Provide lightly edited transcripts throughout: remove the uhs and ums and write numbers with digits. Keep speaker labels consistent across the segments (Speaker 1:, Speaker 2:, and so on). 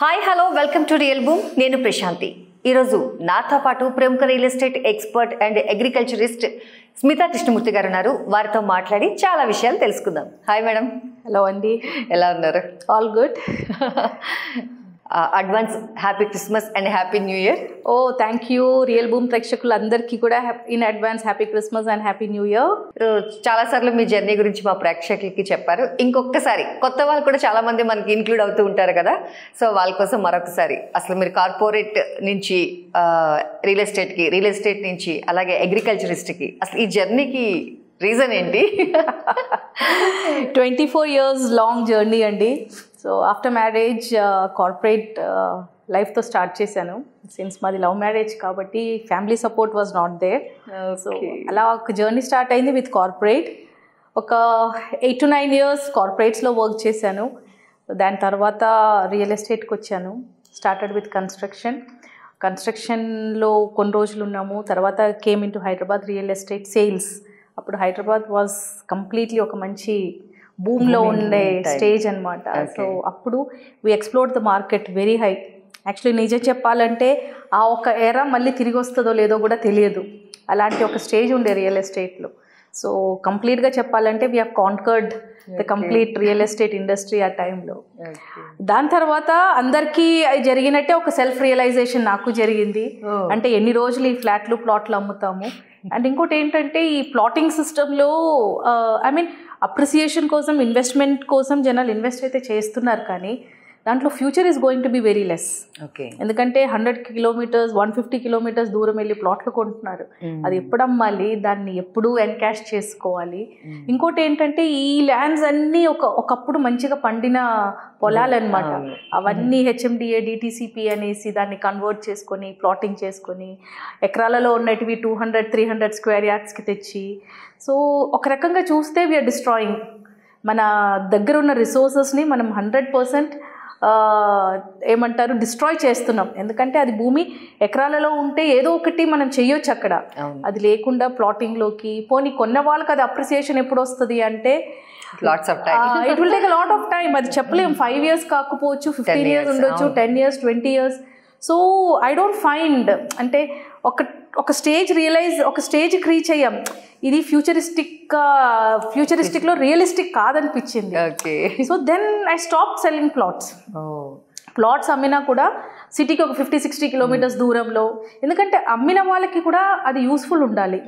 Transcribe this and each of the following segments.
Speaker 1: Hi hello welcome to real boom. నేను ప్రశాంతి. ఈరోజు నాతో పాటు ప్రముఖ real estate expert and agriculturist Smita Krishnamurthy గారు ఉన్నారు. వారితో మాట్లాడి చాలా విషయాలు తెలుసుకుందాం. Hi madam.
Speaker 2: హలో అండి,
Speaker 1: ఎలా ఉన్నారు?
Speaker 2: All good.
Speaker 1: Advance happy Christmas and happy new year.
Speaker 2: Oh thank you. Real Boom ప్రేక్షకులందరికీ కూడా in advance happy Christmas and happy new year.
Speaker 1: చాలాసార్లు మీ జర్నీ గురించి మా ప్రేక్షకులకి చెప్పారు. ఇంకొకసారి కొత్త వాళ్ళు కూడా చాలా మంది మనకి ఇన్క్లూడ్ అవుతూ ఉంటారు కదా, సో వాళ్ళ కోసం మరొకసారి అసలు మీరు కార్పొరేట్ నుంచి రియల్ ఎస్టేట్ నుంచి అలాగే అగ్రికల్చరిస్ట్కి అసలు ఈ జర్నీకి రీజన్ ఏంటి?
Speaker 2: 24 years లాంగ్ జర్నీ అండి. సో ఆఫ్టర్ మ్యారేజ్ కార్పొరేట్ లైఫ్తో స్టార్ట్ చేశాను. సిన్స్ మాది లవ్ మ్యారేజ్ కాబట్టి family support was not there. So అలా ఒక జర్నీ స్టార్ట్ అయింది విత్ కార్పొరేట్. ఒక 8 to 9 years కార్పొరేట్స్లో వర్క్ చేశాను. దాని తర్వాత రియల్ ఎస్టేట్కి వచ్చాను. స్టార్టెడ్ విత్ కన్స్ట్రక్షన్లో కొన్ని రోజులు ఉన్నాము. తర్వాత came in to Hyderabad real estate sales. అప్పుడు హైదరాబాద్ వాజ్ కంప్లీట్లీ ఒక మంచి బూమ్లో ఉండే స్టేజ్ అనమాట. సో అప్పుడు we explored the market very high. Actually నిజం చెప్పాలంటే ఆ ఒక ఎరా మళ్ళీ తిరిగి వస్తుందో లేదో కూడా తెలియదు. అలాంటి ఒక స్టేజ్ ఉండే రియల్ ఎస్టేట్లో. సో కంప్లీట్గా చెప్పాలంటే we have conquered the complete real estate industry ఆ టైంలో. దాని తర్వాత అందరికీ జరిగినట్టే ఒక సెల్ఫ్ రియలైజేషన్ నాకు జరిగింది. అంటే ఎన్ని రోజులు ఈ ప్లాట్లు అమ్ముతాము. అండ్ ఇంకోటి ఏంటంటే ఈ ప్లాటింగ్ సిస్టంలో అప్రిసియేషన్ కోసం, ఇన్వెస్ట్మెంట్ కోసం జనాలు ఇన్వెస్ట్ అయితే చేస్తున్నారు, కానీ దాంట్లో future is going to be very less.
Speaker 1: Okay,
Speaker 2: ఎందుకంటే 100 kilometers 150 kilometers దూరం వెళ్ళి ప్లాట్లు కొంటున్నారు. అది ఎప్పుడు అమ్మాలి, దాన్ని ఎప్పుడు ఎన్కాష్ చేసుకోవాలి. ఇంకోటి ఏంటంటే ఈ ల్యాండ్స్ అన్నీ ఒకప్పుడు మంచిగా పండిన పొలాలన్నమాట. అవన్నీ హెచ్ఎండిఏ డిటిసిపి అనేసి దాన్ని కన్వర్ట్ చేసుకొని ప్లాటింగ్ చేసుకొని ఎకరాలలో ఉన్నటివి 200-300 square yardsకి తెచ్చి, సో ఒక రకంగా చూస్తే వీఆర్ డిస్ట్రాయింగ్ మన దగ్గర ఉన్న రిసోర్సెస్ని మనం 100% డిస్ట్రాయ్ చేస్తున్నాం. ఎందుకంటే అది భూమి ఎకరాలలో ఉంటే ఏదో ఒకటి మనం చెయ్యొచ్చు అక్కడ. అది లేకుండా ప్లాటింగ్లోకి పోనీ కొన్న వాళ్ళకి అది అప్రిసియేషన్ ఎప్పుడు వస్తుంది అంటే it will take a lot of time. అది చెప్పలేము. 5 years కాకపోవచ్చు, 15 years ఉండొచ్చు, 10 years 20 years. So I don't find అంటే ఒక స్టేజ్కి రీచ్ అయ్యాం. ఇది ఫ్యూచరిస్టిక్లో రియలిస్టిక్ కాదనిపించింది. So then I stop selling plots అమ్మినా కూడా సిటీకి ఒక 50-60 kilometers దూరంలో. ఎందుకంటే అమ్మిన వాళ్ళకి కూడా అది యూస్ఫుల్ ఉండాలి.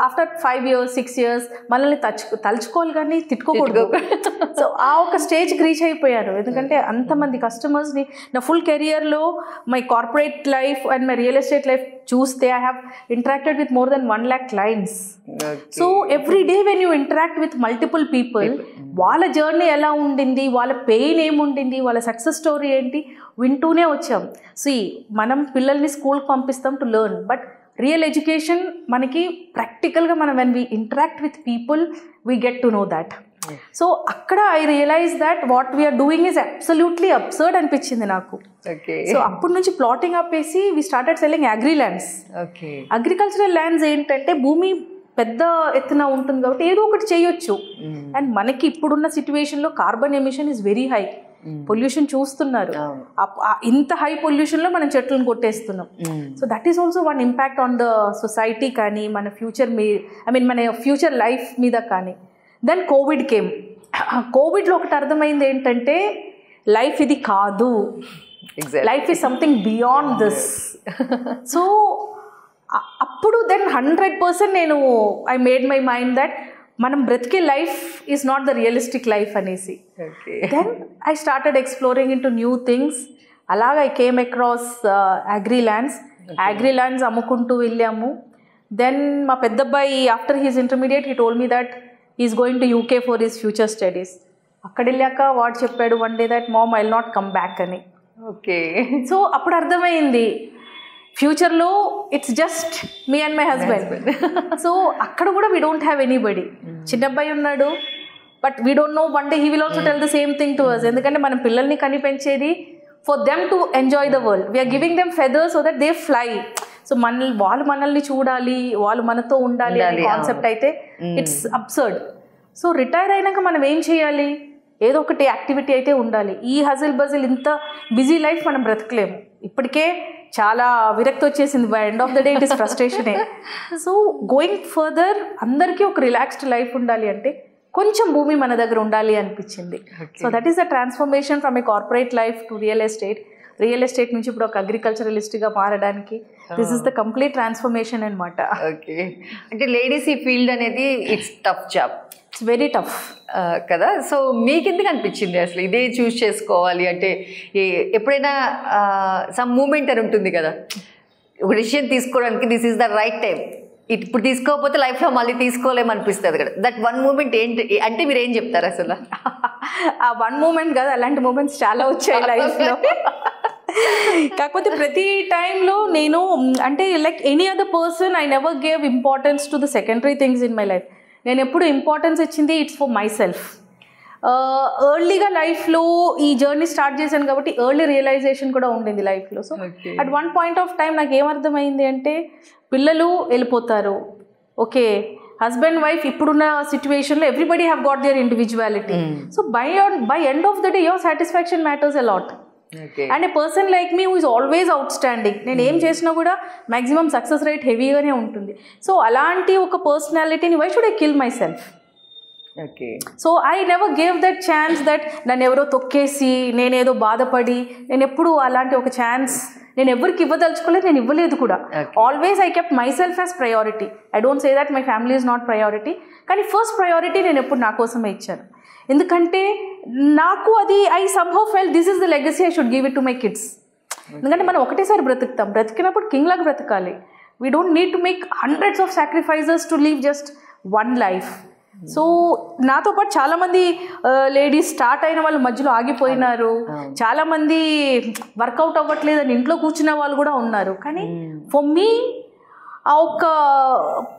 Speaker 2: ఆఫ్టర్ 5 years 6 years మనల్ని తలుచుకోవాలి కానీ తిట్టుకోకూడదు. సో ఆ ఒక స్టేజ్కి రీచ్ అయిపోయాను. ఎందుకంటే అంతమంది కస్టమర్స్ని నా ఫుల్ కెరియర్లో my corporate life and my real estate life చూస్తే I have interacted with more than 1 lakh clients. So every day when you interact with multiple people, వాళ్ళ జర్నీ ఎలా ఉండింది, వాళ్ళ పెయిన్ ఏముండింది, వాళ్ళ సక్సెస్ స్టోరీ ఏంటి వింటూనే వచ్చాం. మనం పిల్లల్ని స్కూల్కి పంపిస్తాం to learn, but real education మనకి ప్రాక్టికల్గా మనం when we interact with people we get to know that. So అక్కడ I realize that what we're doing is absolutely absurd అనిపించింది నాకు. సో అప్పటి నుంచి ప్లాటింగ్ ఆపేసి we started selling agri lands. Agricultural lands ఏంటంటే భూమి పెద్ద ఎత్తున ఉంటుంది కాబట్టి ఏదో ఒకటి చేయొచ్చు. అండ్ మనకి ఇప్పుడున్న సిచ్యువేషన్లో carbon emission is very high. Pollution చూస్తున్నారు. ఇంత హై పొల్యూషన్లో మనం చెట్లను కొట్టేస్తున్నాం. So that is also one impact on the society కానీ మన ఫ్యూచర్ మన ఫ్యూచర్ లైఫ్ మీద కానీ. Then covid came. కోవిడ్లో ఒకటి అర్థమైంది ఏంటంటే లైఫ్ ఇది కాదు, life is something beyond this. So అప్పుడు దెన్ 100% నేను I made my mind that మనం బ్రతికే life is not the realistic life అనేసి. Then I started exploring into new things. అలాగా I came across agri lands అమ్ముకుంటూ వెళ్ళాము. Then మా పెద్దబ్బాయి after his intermediate he told me that is going to UK for his future studies. అక్కడ వెళ్ళాక వాడు చెప్పాడు one day that mom I will not come back అని. సో అప్పుడు అర్థమైంది ఫ్యూచర్లో it's just me and my husband. So అక్కడ కూడా వీ డోంట్ హ్యావ్ ఎనీబడి. చిన్నబ్బాయి ఉన్నాడు, but we don't know one day he will also tell the same thing to us. ఎందుకంటే మనం పిల్లల్ని కనిపెంచేది for them to enjoy the world. We're giving them feathers so that they fly. So వాళ్ళు మనల్ని చూడాలి, వాళ్ళు మనతో ఉండాలి అనే కాన్సెప్ట్ అయితే ఇట్స్ అబ్సర్డ్. సో రిటైర్ అయినాక మనం ఏం చేయాలి? ఏదో ఒకటి యాక్టివిటీ అయితే ఉండాలి. ఈ హజిల్ బజిల్ ఇంత బిజీ లైఫ్ మనం బ్రతకలేము. ఇప్పటికే చాలా విరక్తి వచ్చేసింది. By end of the day it is ఫ్రస్ట్రేషనే. సో గోయింగ్ ఫర్దర్ అందరికీ ఒక రిలాక్స్డ్ లైఫ్ ఉండాలి అంటే కొంచెం భూమి మన దగ్గర ఉండాలి అనిపించింది. So that is the transformation from A corporate life to real estate నుంచి ఇప్పుడు ఒక అగ్రికల్చరలిస్ట్గా మారడానికి this is the complete transformation అనమాట.
Speaker 1: ఓకే, అంటే లేడీస్ ఈ ఫీల్డ్ అనేది it's tough job,
Speaker 2: it's very tough
Speaker 1: కదా. సో మీకు ఎందుకు అనిపించింది అసలు ఇదే చూస్ చేసుకోవాలి అంటే? ఎప్పుడైనా సమ్ మూమెంట్ అని ఉంటుంది కదా, ఒక డిసిషన్ తీసుకోవడానికి this is the right time, ఇప్పుడు తీసుకోకపోతే లైఫ్లో మళ్ళీ తీసుకోలేమనిపిస్తుంది కదా. దట్ వన్ మూమెంట్ ఏంటి అంటే మీరు ఏం చెప్తారు అసలు?
Speaker 2: ఆ వన్ మూమెంట్ కదా, అలాంటి మూమెంట్స్ చాలా వచ్చాయి లైఫ్లో. కాకపోతే ప్రతి టైంలో నేను అంటే like any other person I never gave importance to the secondary things in my life. నేను ఎప్పుడు ఇంపార్టెన్స్ ఇచ్చింది ఇట్స్ ఫర్ మై సెల్ఫ్. ఎర్లీగా లైఫ్లో ఈ జర్నీ స్టార్ట్ చేశాను కాబట్టి ఎర్లీ రియలైజేషన్ కూడా ఉండింది లైఫ్లో. So at one point of time నాకు ఏమర్థమైంది అంటే పిల్లలు వెళ్ళిపోతారు, ఓకే, హస్బెండ్ వైఫ్ ఇప్పుడున్న సిచ్యువేషన్లో everybody have got their individuality. So by end of the day your satisfaction matters a lot. And a person like me who is always outstanding, నేను ఏం చేసినా కూడా మ్యాక్సిమం సక్సెస్ రేట్ హెవీగానే ఉంటుంది. So అలాంటి ఒక పర్సనాలిటీని why should I kill myself? So I never gave that chance that నన్ను ఎవరో తొక్కేసి నేనేదో బాధపడి, నేను ఎప్పుడు అలాంటి ఒక ఛాన్స్ నేను ఎవరికి ఇవ్వదలుచుకోలేదు, నేను ఇవ్వలేదు కూడా. Always I kept myself as priority. I don't say that my family is not priority, కానీ ఫస్ట్ ప్రయారిటీ నేను ఎప్పుడు నా కోసమే ఇచ్చాను. ఎందుకంటే నాకు అది I somehow fell this is the legacy I should give it to my kids. ఎందుకంటే మనం ఒకటేసారి బ్రతుకుతాం, బ్రతికినప్పుడు కింగ్ లాగా బ్రతకాలి. We don't need to make hundreds of sacrifices to live just one life. So నాతో పాటు చాలామంది లేడీస్ స్టార్ట్ అయిన వాళ్ళు మధ్యలో ఆగిపోయినారు, చాలామంది వర్కౌట్ అవ్వట్లేదు అని ఇంట్లో కూర్చున్న వాళ్ళు కూడా ఉన్నారు. కానీ ఫర్ మీ ఆ ఒక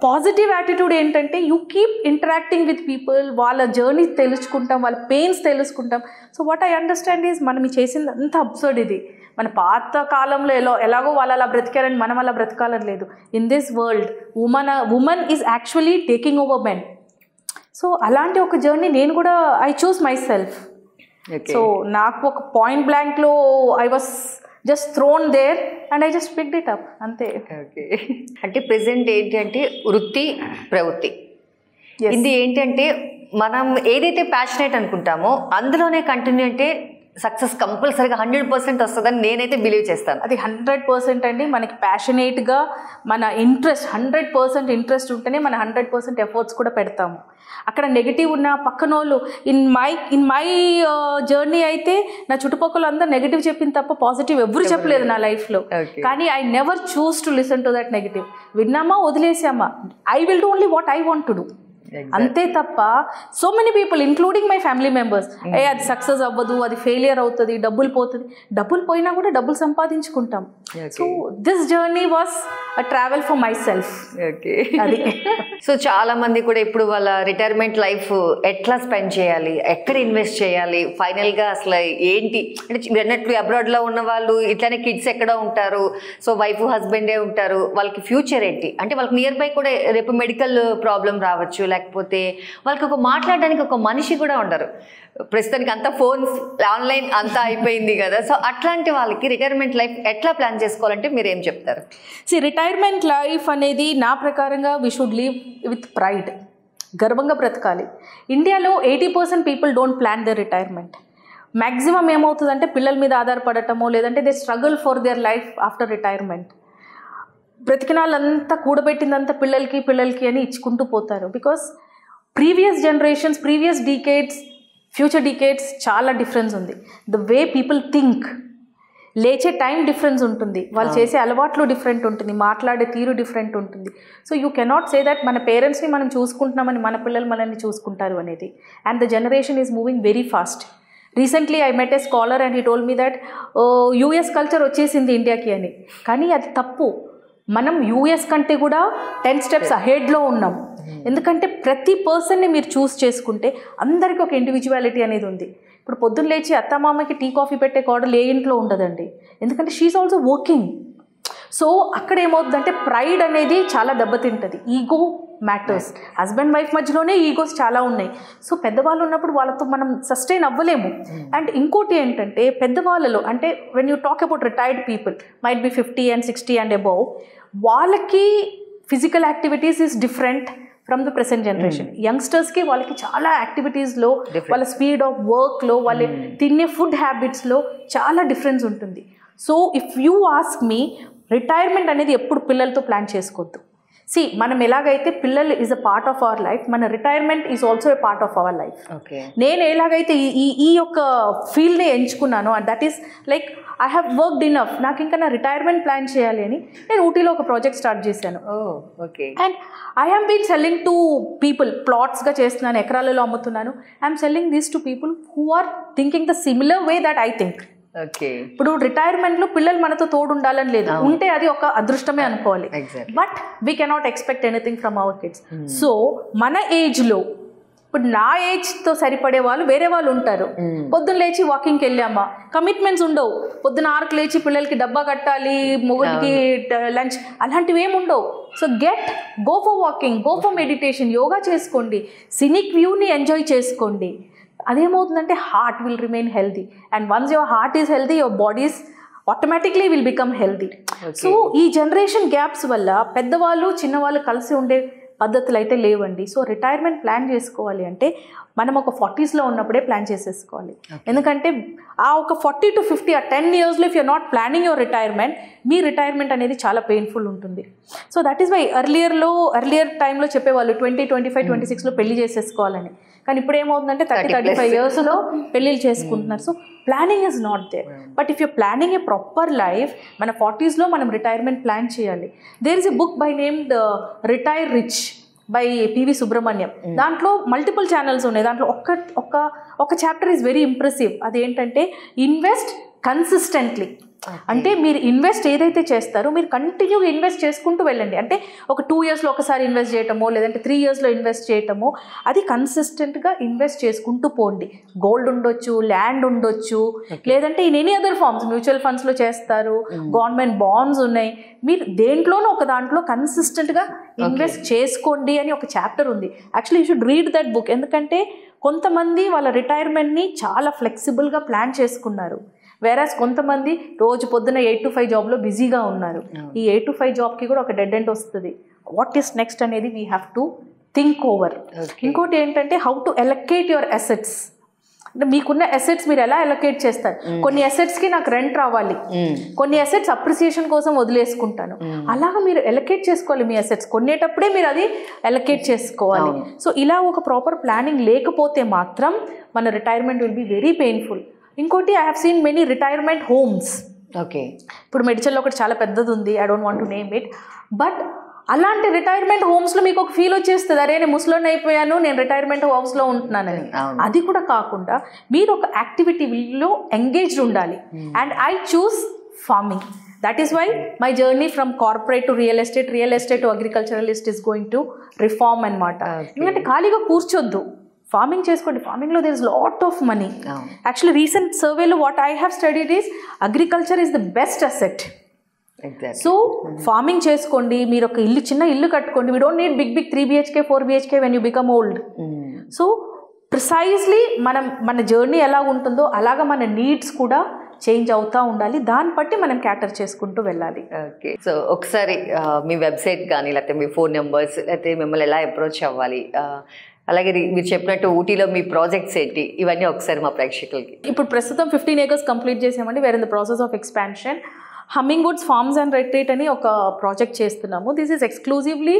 Speaker 2: పాజిటివ్ యాటిట్యూడ్ ఏంటంటే you keep interacting with people, వాళ్ళ జర్నీ తెలుసుకుంటాం, వాళ్ళ పెయిన్స్ తెలుసుకుంటాం. So what I understand is మనం చేసింది అంత అబ్సర్డ్. ఇది మన పాత కాలంలో ఎలాగో వాళ్ళు అలా బ్రతికారని మనం అలా బ్రతకాలని లేదు. In this world women is actually taking over men. So అలాంటి ఒక జర్నీ నేను కూడా I choose myself. So నాకు ఒక పాయింట్ బ్లాంక్లో I was just thrown there and I just picked it up, అంతే.
Speaker 1: ఓకే, అంటే ప్రెసెంట్ ఏంటి అంటే వృత్తి ప్రవృత్తి ఇది ఏంటంటే మనం ఏదైతే ప్యాషనేట్ అనుకుంటామో అందులోనే కంటిన్యూ అంటే సక్సెస్ కంపల్సరీగా 100% వస్తుందని నేనైతే బిలీవ్ చేస్తాను.
Speaker 2: అది 100% అండి. మనకి ప్యాషనేట్గా మన ఇంట్రెస్ట్ 100% ఇంట్రెస్ట్ ఉంటేనే మన 100% ఎఫర్ట్స్ కూడా పెడతాము. అక్కడ నెగిటివ్ ఉన్న పక్కన వాళ్ళు ఇన్ మై జర్నీ అయితే నా చుట్టుపక్కల అందరూ నెగిటివ్ చెప్పింది తప్ప పాజిటివ్ ఎవరు చెప్పలేదు నా లైఫ్లో. కానీ I never choose to listen to that negative. విన్నామా వదిలేసామా, I will do only what I want to do, అంతే తప్ప so many people including my family members అది సక్సెస్ అవ్వదు, అది ఫెయిలియర్ అవుతుంది, డబ్బులు పోతుంది. డబ్బులు పోయినా కూడా డబ్బులు సంపాదించుకుంటాం. So this journey was a travel for myself.
Speaker 1: Okay, అది. సో చాలా మంది కూడా ఇప్పుడు వాళ్ళ రిటైర్మెంట్ లైఫ్ ఎట్లా స్పెండ్ చేయాలి, ఎక్కడ ఇన్వెస్ట్ చేయాలి, ఫైనల్గా అసలు ఏంటి అంటే అన్నట్లు అబ్రాడ్లో ఉన్న వాళ్ళు ఇట్లానే కిడ్స్ ఎక్కడ ఉంటారు, సో వైఫ్ హస్బెండే ఉంటారు, వాళ్ళకి ఫ్యూచర్ ఏంటి అంటే వాళ్ళకి నియర్ బై కూడా రేపు మెడికల్ ప్రాబ్లం రావచ్చు, లేకపోతే వాళ్ళకి ఒక మాట్లాడడానికి ఒక మనిషి కూడా ఉండరు. ప్రస్తుతానికి అంతా ఫోన్స్ ఆన్లైన్ అంతా అయిపోయింది కదా. సో అట్లాంటి వాళ్ళకి రిటైర్మెంట్ లైఫ్ ఎట్లా ప్లాన్ చేసుకోవాలంటే మీరు ఏం చెప్తారు?
Speaker 2: రిటైర్మెంట్ లైఫ్ అనేది నా ప్రకారంగా we should live with pride, గర్వంగా బ్రతకాలి. ఇండియాలో 80% people don't plan their retirement. Maximum ఏమవుతుందంటే పిల్లల మీద ఆధారపడటమో లేదంటే they struggle for their life after retirement. బ్రతికిన వాళ్ళంతా కూడబెట్టిందంతా పిల్లలకి అని ఇచ్చుకుంటూ పోతారు. Because previous generations, previous decades, future decades చాలా డిఫరెన్స్ ఉంది. ద వే పీపుల్ థింక్, లేచే టైం డిఫరెన్స్ ఉంటుంది, వాళ్ళు చేసే అలవాట్లు డిఫరెంట్ ఉంటుంది, మాట్లాడే తీరు డిఫరెంట్ ఉంటుంది. So you cannot say that మన పేరెంట్స్ని మనం చూసుకుంటున్నామని మన పిల్లలు మనల్ని చూసుకుంటారు అనేది. And the generation is moving very fast. Recently I met a scholar and he told me that US culture వచ్చేసింది ఇండియాకి అని. కానీ అది తప్పు. మనం యూఎస్ కంటే కూడా 10 steps అహెడ్లో ఉన్నాం. ఎందుకంటే ప్రతి పర్సన్ని మీరు చూస్ చేసుకుంటే అందరికీ ఒక ఇండివిజువాలిటీ అనేది ఉంది. ఇప్పుడు పొద్దున్న లేచి అత్తమామకి టీ కాఫీ పెట్టే కోడలు ఏ ఇంట్లో ఉండదండి, ఎందుకంటే షీఈ్ ఆల్సో వర్కింగ్. సో అక్కడ ఏమవుతుందంటే ప్రైడ్ అనేది చాలా దెబ్బతింటుంది, ఈగో మ్యాటర్స్. హస్బెండ్ వైఫ్ మధ్యలోనే ఈగోస్ చాలా ఉన్నాయి. సో పెద్దవాళ్ళు ఉన్నప్పుడు వాళ్ళతో మనం సస్టైన్ అవ్వలేము. అండ్ ఇంకోటి ఏంటంటే పెద్దవాళ్ళలో అంటే when you talk about retired people might be 50 and 60 and above, వాళ్ళకి physical activities is different from the present generation. యంగ్స్టర్స్కి వాళ్ళకి చాలా యాక్టివిటీస్లో, వాళ్ళ స్పీడ్ ఆఫ్ వర్క్లో, వాళ్ళు తినే ఫుడ్ హ్యాబిట్స్లో చాలా డిఫరెన్స్ ఉంటుంది. So if you ask me, retirement అనేది ఎప్పుడు పిల్లలతో ప్లాన్ చేసుకోవద్దు. సి మనం ఎలాగైతే పిల్లలు is a part of our life, మన retirement is also a part of our life. నేను ఎలాగైతే ఈ యొక్క ఫీల్డ్ని ఎంచుకున్నానో, and that is like I have worked enough, నాకు ఇంకా నా రిటైర్మెంట్ ప్లాన్ చేయాలి అని నేను ఊటీలో ఒక ప్రాజెక్ట్ స్టార్ట్ చేశాను. And I have been selling to people, ప్లాట్స్గా చేస్తున్నాను, ఎకరాలలో అమ్ముతున్నాను. I'm selling these to people who are thinking the similar way that I think. ఇప్పుడు రిటైర్మెంట్లో పిల్లలు మనతో తోడు ఉండాలని లేదు, ఉంటే అది ఒక అదృష్టమే అనుకోవాలి. But we cannot expect anything from our kids. So మన ఏజ్లో, ఇప్పుడు నా ఏజ్తో సరిపడే వాళ్ళు వేరే వాళ్ళు ఉంటారు. పొద్దున్న లేచి వాకింగ్కి వెళ్ళామా, కమిట్మెంట్స్ ఉండవు. పొద్దున 6కి లేచి పిల్లలకి డబ్బా కట్టాలి, మొగుడికి లంచ్, అలాంటివి ఏమి ఉండవు. So go for walking, go for meditation, yoga చేసుకోండి, సినిక్ వ్యూని ఎంజాయ్ చేసుకోండి. అదేమవుతుందంటే heart will remain healthy. And once your heart is healthy, your bodies automatically will become healthy. So ఈ జనరేషన్ గ్యాప్స్ వల్ల పెద్దవాళ్ళు చిన్నవాళ్ళు కలిసి ఉండే పద్ధతులు అయితే లేవండి. సో రిటైర్మెంట్ ప్లాన్ చేసుకోవాలి అంటే మనం ఒక 40sలో ఉన్నప్పుడే ప్లాన్ చేసేసుకోవాలి. ఎందుకంటే ఆ ఒక 40 to 50 ఆ 10 yearsలో if you're not planning your retirement, మీ రిటైర్మెంట్ అనేది చాలా పెయిన్ఫుల్ ఉంటుంది. So that is why earlier టైంలో చెప్పేవాళ్ళు 20, 25, 26లో పెళ్లి చేసేసుకోవాలని. కానీ ఇప్పుడు ఏమవుతుందంటే 30-35 yearsలో పెళ్ళిళ్ళు చేసుకుంటున్నారు. So planning is not there. But if your planning a proper life, మన 40sలో మనం రిటైర్మెంట్ ప్లాన్ చేయాలి. There is a book by named retire rich by PV Subrahmanyam. దాంట్లో మల్టిపుల్ ఛానల్స్ ఉన్నాయి. దాంట్లో ఒక చాప్టర్ ఈజ్ వెరీ ఇంప్రెసివ్. అదేంటంటే ఇన్వెస్ట్ కన్సిస్టెంట్లీ. అంటే మీరు ఇన్వెస్ట్ ఏదైతే చేస్తారో మీరు కంటిన్యూగా ఇన్వెస్ట్ చేసుకుంటూ వెళ్ళండి. అంటే ఒక 2 yearsలో ఒకసారి ఇన్వెస్ట్ చేయటమో, లేదంటే 3 yearsలో ఇన్వెస్ట్ చేయటమో, అది కన్సిస్టెంట్గా ఇన్వెస్ట్ చేసుకుంటూ పోండి. గోల్డ్ ఉండొచ్చు, ల్యాండ్ ఉండొచ్చు, లేదంటే in any other forms, mutual ఫండ్స్లో చేస్తారు, గవర్నమెంట్ బాండ్స్ ఉన్నాయి. మీరు దేంట్లోనూ ఒక దాంట్లో కన్సిస్టెంట్గా ఇన్వెస్ట్ చేసుకోండి అని ఒక చాప్టర్ ఉంది. Actually you should read that book. ఎందుకంటే కొంతమంది వాళ్ళ రిటైర్మెంట్ని చాలా ఫ్లెక్సిబుల్గా ప్లాన్ చేసుకున్నారు. వేరాస్ కొంతమంది రోజు పొద్దున్న 8 to 5 జాబ్లో బిజీగా ఉన్నారు. ఈ 8 to 5 జాబ్కి కూడా ఒక డెడ్ ఎండ్ వస్తుంది. వాట్ ఈస్ నెక్స్ట్ అనేది we have to think over. ఇంకోటి ఏంటంటే how to allocate your assets. అంటే మీకున్న అసెట్స్ మీరు ఎలా ఎలొకేట్ చేస్తారు. కొన్ని అసెట్స్కి నాకు రెంట్ రావాలి, కొన్ని అసెట్స్ అప్రిసియేషన్ కోసం వదిలేసుకుంటాను. అలాగా మీరు ఎలొకేట్ చేసుకోవాలి. మీ అసెట్స్ కొనేటప్పుడే మీరు అది ఎలొకేట్ చేసుకోవాలి. సో ఇలా ఒక ప్రాపర్ ప్లానింగ్ లేకపోతే మాత్రం మన retirement will be very painful. ఇంకోటి I have seen many retirement homes. ఇప్పుడు మెడిచల్లో ఒకటి చాలా పెద్దది ఉంది, I don't want to name it. But అలాంటి రిటైర్మెంట్ హోమ్స్లో మీకు ఒక ఫీల్ వచ్చేస్తుంది, అరే నేను ముసలోని అయిపోయాను, నేను రిటైర్మెంట్ హౌస్లో ఉంటున్నానని. అది కూడా కాకుండా మీరు ఒక యాక్టివిటీలో ఎంగేజ్డ్ ఉండాలి. And I choose farming. That is why my journey from corporate to real estate to agriculturalist is going to reform అనమాట. ఎందుకంటే ఖాళీగా కూర్చోద్దు, ఫార్మింగ్ చేసుకోండి. ఫార్మింగ్లో there is lot of money. Actually recent సర్వేలో what I have studied is agriculture is the best asset. So farming చేసుకోండి. మీరు ఒక చిన్న ఇల్లు కట్టుకోండి. We don't need big 3 BHK 4 BHK when you become old. So precisely మన journey ఎలా ఉంటుందో అలాగా మన నీడ్స్ కూడా చేంజ్ అవుతూ ఉండాలి. దాన్ని బట్టి మనం క్యాటర్ చేసుకుంటూ వెళ్ళాలి.
Speaker 1: ఓకే. సో ఒకసారి మీ వెబ్సైట్ కానీ, లేకపోతే మీ ఫోన్ నెంబర్స్, లేకపోతే మిమ్మల్ని ఎలా అప్రోచ్ అవ్వాలి, అలాగే మీరు చెప్పినట్టు ఊటీలో మీ ప్రాజెక్ట్స్ ఏంటి, ఇవన్నీ ఒకసారి మా ప్రేక్షకులకి.
Speaker 2: ఇప్పుడు ప్రస్తుతం 15 acres కంప్లీట్ చేసామండి. Where in the process of expansion. Humming Woods Farms and Retreat అని ఒక ప్రాజెక్ట్ చేస్తున్నాము. This is exclusively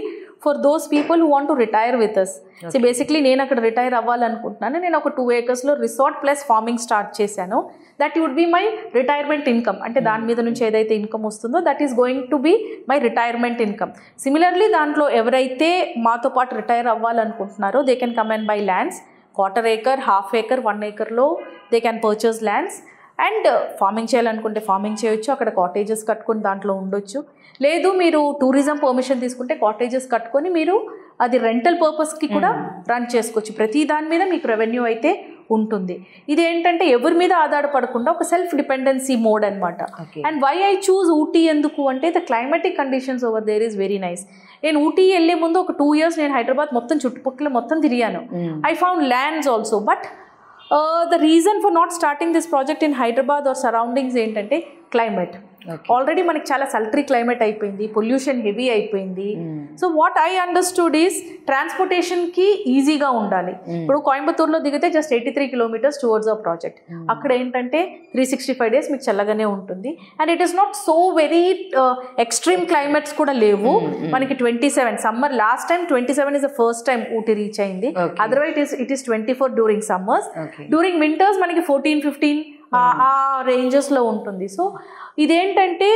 Speaker 2: for those people who want to retire with us. So basically నేను అక్కడ రిటైర్ అవ్వాలనుకుంటున్నాను. నేను ఒక 2 acresలో రిసార్ట్ ప్లస్ ఫార్మింగ్ స్టార్ట్ చేశాను. That would be my retirement income. అంటే దాని మీద నుంచి ఏదైతే ఇన్కమ్ వస్తుందో that is going to be my retirement income. Similarly దాంట్లో ఎవరైతే మాతో పాటు రిటైర్ అవ్వాలనుకుంటున్నారో they can come and buy lands. 1/4 acre, 1/2 acre, 1 acreలో they can purchase lands. And farming చేయాలనుకుంటే ఫార్మింగ్ చేయొచ్చు, అక్కడ కాటేజెస్ కట్టుకొని దాంట్లో ఉండొచ్చు. లేదు మీరు టూరిజం పర్మిషన్ తీసుకుంటే కాటేజెస్ కట్టుకొని మీరు అది రెంటల్ పర్పస్కి కూడా రన్ చేసుకోవచ్చు. ప్రతి దాని మీద మీకు రెవెన్యూ అయితే ఉంటుంది. ఇది ఏంటంటే ఎవరి మీద ఆధారపడకుండా ఒక సెల్ఫ్ డిపెండెన్సీ మోడ్ అనమాట. And why I choose Ooty ఎందుకు అంటే the climatic conditions over there is very nice. నేను ఊటీ వెళ్ళే ముందు ఒక 2 years నేను హైదరాబాద్ మొత్తం చుట్టుపక్కల మొత్తం తిరిగాను. I found lands also. But the reason for not starting this project in Hyderabad or surroundings ఏంటంటే క్లైమేట్. ఆల్రెడీ మనకి చాలా సల్ట్రీ క్లైమేట్ అయిపోయింది, పొల్యూషన్ హెవీ అయిపోయింది. So what I understood is ట్రాన్స్పోర్టేషన్కి ఈజీగా ఉండాలి. ఇప్పుడు కోయంబత్తూర్లో దిగితే just 83 kilometers towards our project. అక్కడ ఏంటంటే 365 days మీకు చల్లగానే ఉంటుంది. And it is not so very extreme climates కూడా లేవు. మనకి 27 summer, last time 27 is the first time Ooty reach అయింది. Otherwise it is 24 during summers. During winters మనకి 14-15 ఆ రేంజెస్లో ఉంటుంది. సో ఇదేంటంటే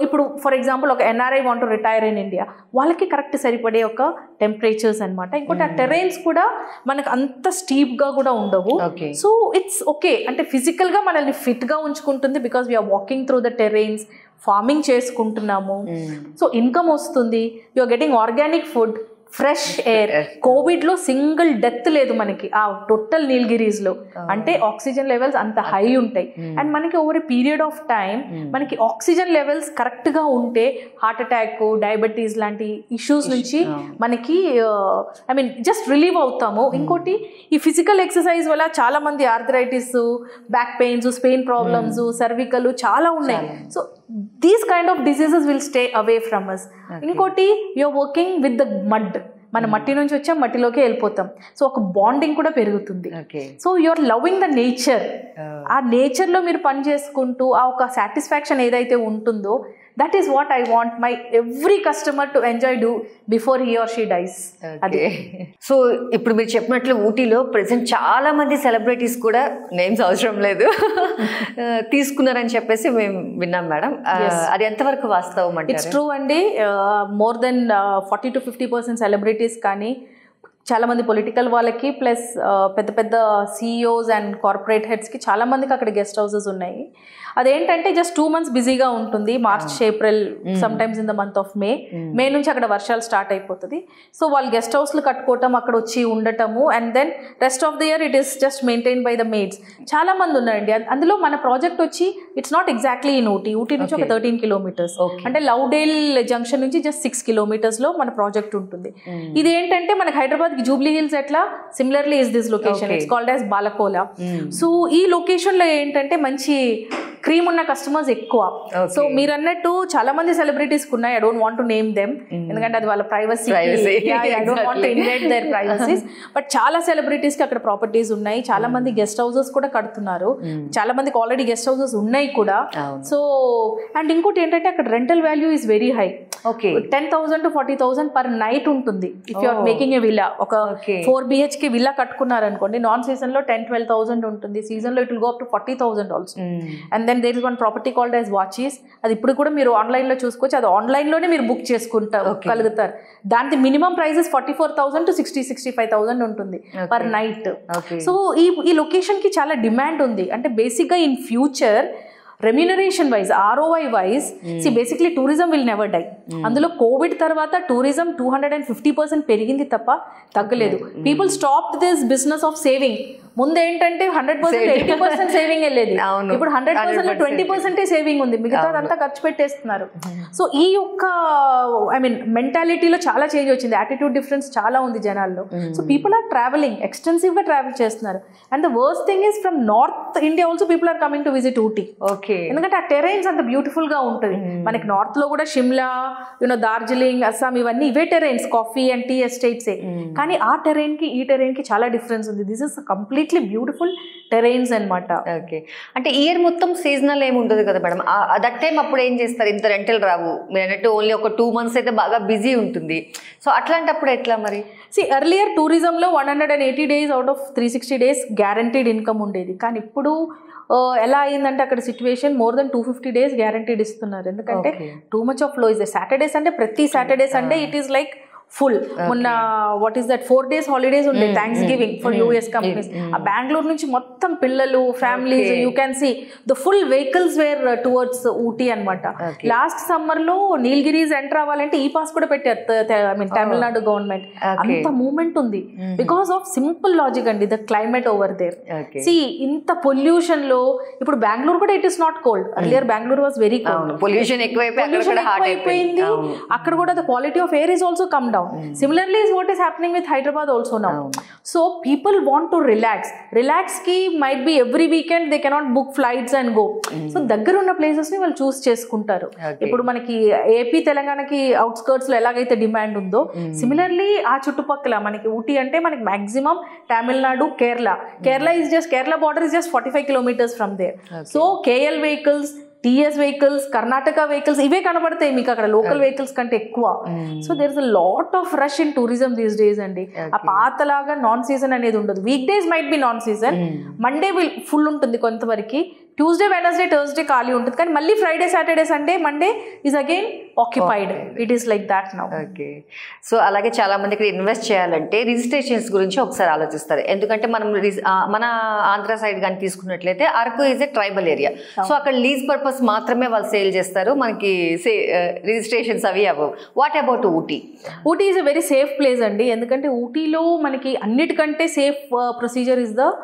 Speaker 2: ఇప్పుడు ఫర్ ఎగ్జాంపుల్ ఒక NRI want to retire in India, వాళ్ళకి కరెక్ట్ సరిపడే ఒక టెంపరేచర్స్ అనమాట. ఇంకోటి ఆ టెరైన్స్ కూడా మనకు అంత స్టీప్గా కూడా ఉండవు. సో ఇట్స్ ఓకే, అంటే ఫిజికల్గా మనల్ని ఫిట్గా ఉంచుకుంటుంది because we're walking through the terrains, farming చేసుకుంటున్నాము. సో ఇన్కమ్ వస్తుంది, you're getting organic food, fresh air. కోవిడ్లో సింగిల్ డెత్ లేదు మనకి ఆ టోటల్ నీలగిరీస్లో. అంటే ఆక్సిజన్ లెవెల్స్ అంత హై ఉంటాయి. అండ్ మనకి over a period of time మనకి ఆక్సిజన్ లెవెల్స్ కరెక్ట్గా ఉంటే హార్ట్ అటాక్, డయాబెటీస్ లాంటి ఇష్యూస్ నుంచి మనకి ఐ మీన్ జస్ట్ రిలీవ్ అవుతాము. ఇంకోటి ఈ ఫిజికల్ ఎక్సర్సైజ్ వల్ల చాలా మంది arthritis, back pains, spine problems, cervical చాలా ఉన్నాయి. So these kind of diseases will stay away from us. ఇంకోటి you're working with the mud. మన మట్టి నుంచి వచ్చాం, మట్టిలోకి వెళ్ళిపోతాం. సో ఒక బాండింగ్ కూడా పెరుగుతుంది. So you're loving the nature. ఆ నేచర్లో మీరు పని చేసుకుంటూ ఆ ఒక సాటిస్ఫాక్షన్ ఏదైతే ఉంటుందో, that is what I want my every customer to enjoy do before he or she dies.
Speaker 1: అదే. సో ఇప్పుడు మీరు చెప్పినట్లు ఊటీలో ప్రెసెంట్ చాలా మంది సెలబ్రిటీస్ కూడా, నేమ్స్ అవసరం లేదు, తీసుకున్నారని చెప్పేసి మేము విన్నాం మేడం. అది ఎంతవరకు వాస్తవం అంటే?
Speaker 2: ఇట్స్ ట్రూ అండి. మోర్ దెన్ 40-50% సెలబ్రిటీస్ కానీ చాలామంది పొలిటికల్ వాళ్ళకి, ప్లస్ పెద్ద పెద్ద CEOs అండ్ కార్పొరేట్ హెడ్స్కి చాలామందికి అక్కడ గెస్ట్ హౌసెస్ ఉన్నాయి. అదేంటంటే జస్ట్ 2 months బిజీగా ఉంటుంది. March, April, sometimes in the month of May నుంచి అక్కడ వర్షాలు స్టార్ట్ అయిపోతుంది. సో వాళ్ళు గెస్ట్ హౌస్లు కట్టుకోవటం, అక్కడ వచ్చి ఉండటము, and then rest of the year it is just maintain by the maids. చాలా మంది ఉన్నారండి. అందులో మన ప్రాజెక్ట్ వచ్చి it's not exactly in Ooty నుంచి ఒక 13 kilometers, అంటే లౌడేల్ జంక్షన్ నుంచి జస్ట్ 6 kilometers మన ప్రాజెక్ట్ ఉంటుంది. ఇదేంటంటే మనకి హైదరాబాద్ జూబ్లీ హిల్స్ ఎట్లా, similarly is this location. It's called as Balakola. So ఈ లొకేషన్ లో ఏంటంటే మంచి క్రీమ్ ఉన్న కస్టమర్స్ ఎక్కువ. సో మీరు అన్నట్టు చాలా మంది సెలబ్రిటీస్ ఉన్నాయి. I don't want to name them, ఎందుకంటే అది వాళ్ళ privacy. I don't want to invite their privacies. But చాలా సెలబ్రిటీస్ కి అక్కడ ప్రాపర్టీస్ ఉన్నాయి. చాలా మంది గెస్ట్ హౌసెస్ కూడా కడుతున్నారు. చాలా మందికి ఆల్రెడీ గెస్ట్ హౌసెస్ ఉన్నాయి కూడా. సో అండ్ ఇంకోటి ఏంటంటే అక్కడ rental value is very high. 10,000 to 40,000 per night ఉంటుంది. If you are making a villa, ఒక 4 BHK విల్లా కట్టుకున్నారు అనుకోండి, నాన్ సీజన్ లో 10-12,000 ఉంటుంది. సీజన్ లో it will go up to 40,000 also. And then there is one property called as వాచీస్. అది ఇప్పుడు కూడా మీరు ఆన్లైన్ లో చూసుకోవచ్చు. అది ఆన్లైన్ లోనే మీరు బుక్ చేసుకుంటారు కలుగుతారు. దాని మినిమం ప్రైజెస్ 44,000 to 60-65,000 ఉంటుంది పర్ నైట్. సో ఈ లొకేషన్ కి చాలా డిమాండ్ ఉంది. అంటే బేసిక్ గా in future remuneration wise, ROI wise, basically tourism will never die. అందులో కోవిడ్ తర్వాత టూరిజం 250% పెరిగింది తప్ప తగ్గలేదు. People stop this business of saving. ముందు ఏంటంటే 100% 80% సేవింగ్ వెళ్ళేది. ఇప్పుడు 100% 20% సేవింగ్ ఉంది, మిగతా అంతా ఖర్చు పెట్టేస్తున్నారు. సో ఈ యొక్క ఐ మీన్ మెంటాలిటీలో చాలా చేంజ్ వచ్చింది. యాటిట్యూడ్ డిఫరెన్స్ చాలా ఉంది జనాల్లో. So people are traveling, extensive గా ట్రావెల్ చేస్తున్నారు. And the worst thing is from North India also people are coming to visit Ooty. ఎందుకంటే ఆ టెరైన్స్ అంత బ్యూటిఫుల్ గా ఉంటుంది. మనకి నార్త్ లో కూడా షిమ్లా, దార్జిలింగ్, అస్సాం, ఇవన్నీ ఇవే terrains, coffee and tea estates. కానీ ఆ టెరైన్ కి ఈ టెరైన్ కి చాలా డిఫరెన్స్ ఉంది. This is completely beautiful terrains అనమాట.
Speaker 1: ఓకే, అంటే ఇయర్ మొత్తం సీజనల్ ఏమి ఉండదు కదా మేడం? దట్ టైం అప్పుడు ఏం చేస్తారు? ఇంత రెంటల్ రావు మీరు అన్నట్టు, ఓన్లీ ఒక 2 months అయితే బాగా బిజీ ఉంటుంది. సో అట్లాంటప్పుడు ఎట్లా మరి?
Speaker 2: ఎర్లియర్ టూరిజంలో 180 days out of 360 days guaranteed income ఉండేది. కానీ ఇప్పుడు ఎలా అయిందంటే అక్కడ situation more than 250 days guaranteed ఇస్తున్నారు. ఎందుకంటే too much of flow is. Saturday Sunday, ప్రతి Saturday Sunday it is like full. మొన్న what is that 4 days holidays ఉండే Thanksgiving for US companies. ఆ బెంగళూరు నుంచి మొత్తం పిల్లలు families, you can see the full vehicles were towards Ooty అనమాట. Last summer లో Nilgiris enter అవ్వాలంటే ఈ పాస్ కూడా పెట్టారు తమిళనాడు గవర్నమెంట్. అంత మూవ్మెంట్ ఉంది బికాస్ ఆఫ్ సింపుల్ లాజిక్ అండి, the climate over there. See ఇంత పొల్యూషన్ లో ఇప్పుడు బెంగళూరు కూడా it is not cold, earlier Bengaluru was very cold,
Speaker 1: pollution ఎక్కువైపోయింది.
Speaker 2: అక్కడ కూడా the quality of air is also come down. Similarly is what is happening with Hyderabad also now. So people want to relax ki might be every weekend they cannot book flights and go. So దగ్గర ఉన్న places ని వాళ్ళు చూస్ చేసుకుంటారు. ఇప్పుడు మనకి AP తెలంగాణకి outskirts లో ఎలాగైతే డిమాండ్ ఉందో, సిమిలర్లీ ఆ చుట్టుపక్కల మనకి ఊటీ అంటే మనకి maximum Tamil Nadu, Kerala is just Kerala border is just 45 kilometers from there. So KL vehicles, TS vehicles, Karnataka vehicles ఇవే కనబడతాయి మీకు అక్కడ లోకల్ వెహికల్స్ కంటే ఎక్కువ. So there is a lot of rush in tourism these days అండి. ఆ పాతలాగా నాన్ సీజన్ అనేది ఉండదు. Week days might be non season, Monday full ఉంటుంది కొంతవరకు, ట్యూస్డే వెనస్డే థర్స్డే ఖాళీ ఉంటుంది, కానీ మళ్ళీ Friday Saturday Sunday Monday is again occupied. It is like that now.
Speaker 1: Okay. So అలాగే చాలా మంది ఇక్కడ ఇన్వెస్ట్ చేయాలంటే రిజిస్ట్రేషన్స్ గురించి ఒకసారి ఆలోచిస్తారు. ఎందుకంటే మనం మన ఆంధ్ర సైడ్ కానీ తీసుకున్నట్లయితే Araku is a tribal area. So అక్కడ లీజ్ పర్పస్ మాత్రమే వాళ్ళు సేల్ చేస్తారు, మనకి రిజిస్ట్రేషన్స్ అవి అవ్వవు. What about Ooty?
Speaker 2: Ooty is a very safe place అండి. ఎందుకంటే ఊటీలో మనకి అన్నిటికంటే safe procedure is the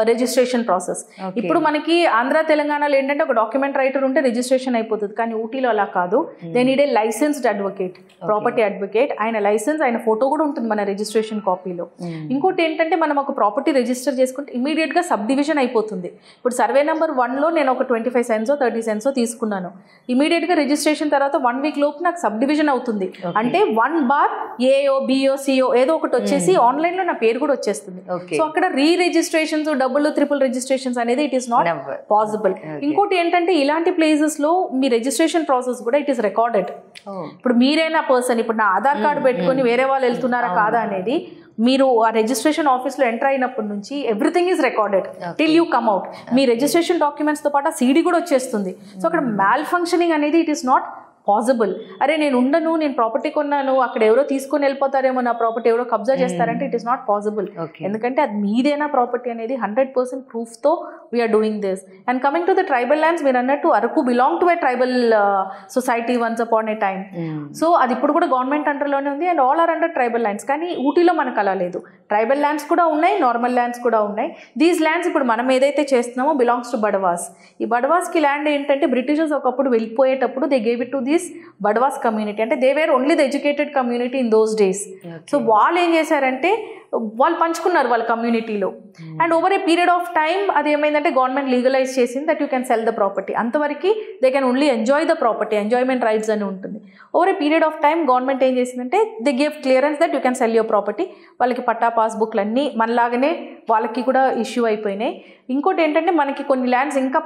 Speaker 2: registration process. ఇప్పుడు మనకి ఆంధ్ర తెలంగాణలో ఏంటంటే ఒక డాక్యుమెంట్ రైటర్ ఉంటే రిజిస్ట్రేషన్ అయిపోతుంది, కానీ ఊటీలో అలా కాదు. They need a licensed advocate, property advocate. ఆయన లైసెన్స్, ఆయన ఫోటో కూడా ఉంటుంది మన రిజిస్ట్రేషన్ కాపీలో. ఇంకోటి ఏంటంటే మనం ఒక ప్రాపర్టీ రిజిస్టర్ చేసుకుంటే ఇమీడియట్ గా సబ్ డివిజన్ అయిపోతుంది. ఇప్పుడు సర్వే నెంబర్ 1లో నేను ఒక 25 cents 30 cents తీసుకున్నాను, ఇమీడియట్ గా రిజిస్ట్రేషన్ తర్వాత 1 week లోపు నాకు సబ్ డివిజన్ అవుతుంది. అంటే 1 బార్ ఏఓ బిఓ సిఓ ఏదో ఒకటి వచ్చేసి ఆన్లైన్ లో నా పేరు కూడా వచ్చేస్తుంది. సో అక్కడ రీ రిజిస్ట్రేషన్స్, డబుల్ ట్రిపుల్ రిజిస్ట్రేషన్స్ అనేది ఇట్ ఈస్ నాట్ పాసిబుల్. ఇంకోటి ఏంటంటే ఇలాంటి ప్లేసెస్ లో మీ రిజిస్ట్రేషన్ ప్రాసెస్ కూడా ఇట్ ఈస్ రికార్డెడ్. ఇప్పుడు మీరైనా పర్సన్ ఇప్పుడు నా ఆధార్ కార్డు పెట్టుకుని వేరే వాళ్ళు వెళ్తున్నారా కాదా అనేది మీరు ఆ రిజిస్ట్రేషన్ ఆఫీస్లో ఎంటర్ అయినప్పటి నుంచి everything is recorded till you come out. మీ రిజిస్ట్రేషన్ డాక్యుమెంట్స్తో పాటు సీడీ కూడా వచ్చేస్తుంది. సో అక్కడ మ్యాల్ ఫంక్షనింగ్ అనేది ఇట్ ఈస్ నాట్ పాసిబుల్. అరే నేను ఉండను, నేను ప్రాపర్టీ కొన్నాను, అక్కడ ఎవరో తీసుకొని వెళ్ళిపోతారేమో, నా ప్రాపర్టీ ఎవరో కబ్జా చేస్తారంటే ఇట్ ఈస్ నాట్ పాసిబుల్. ఎందుకంటే అది మీదేనా ప్రాపర్టీ అనేది 100% ప్రూఫ్తో we're doing this. And coming to the tribal lands, మీరు అన్నట్టు Araku belong to a tribal society once upon a time. So అది ఇప్పుడు కూడా గవర్నమెంట్ అండర్లోనే ఉంది and all are under tribal lands. కానీ ఊటీలో మనకు అలా లేదు, ట్రైబల్ ల్యాండ్స్ కూడా ఉన్నాయి, నార్మల్ ల్యాండ్స్ కూడా ఉన్నాయి. దీస్ ల్యాండ్స్ ఇప్పుడు మనం ఏదైతే చేస్తున్నామో బిలాంగ్స్ టు బడవాస్. ఈ బడవాస్కి ల్యాండ్ ఏంటంటే బ్రిటిషర్స్ ఒకప్పుడు వెళ్ళిపోయేటప్పుడు they gave it to this Badagas community. అంటే they were only the educated community in those days. So వాళ్ళు ఏం చేశారంటే వాళ్ళు పంచుకున్నారు వాళ్ళ కమ్యూనిటీలో. And over a period of time అది ఏమైందంటే గవర్నమెంట్ లీగలైజ్ చేసింది that you can sell the property. అంతవరకు they can only enjoy the property, enjoyment rights అని ఉంటుంది. Over a period of time government ఏం చేసిందంటే they gave clearance that you can cell your property. వాళ్ళకి పట్టా పాస్బుక్లు అన్నీ మనలాగానే వాళ్ళకి కూడా ఇష్యూ అయిపోయినాయి. ఇంకోటి ఏంటంటే మనకి కొన్ని ల్యాండ్స్ ఇంకా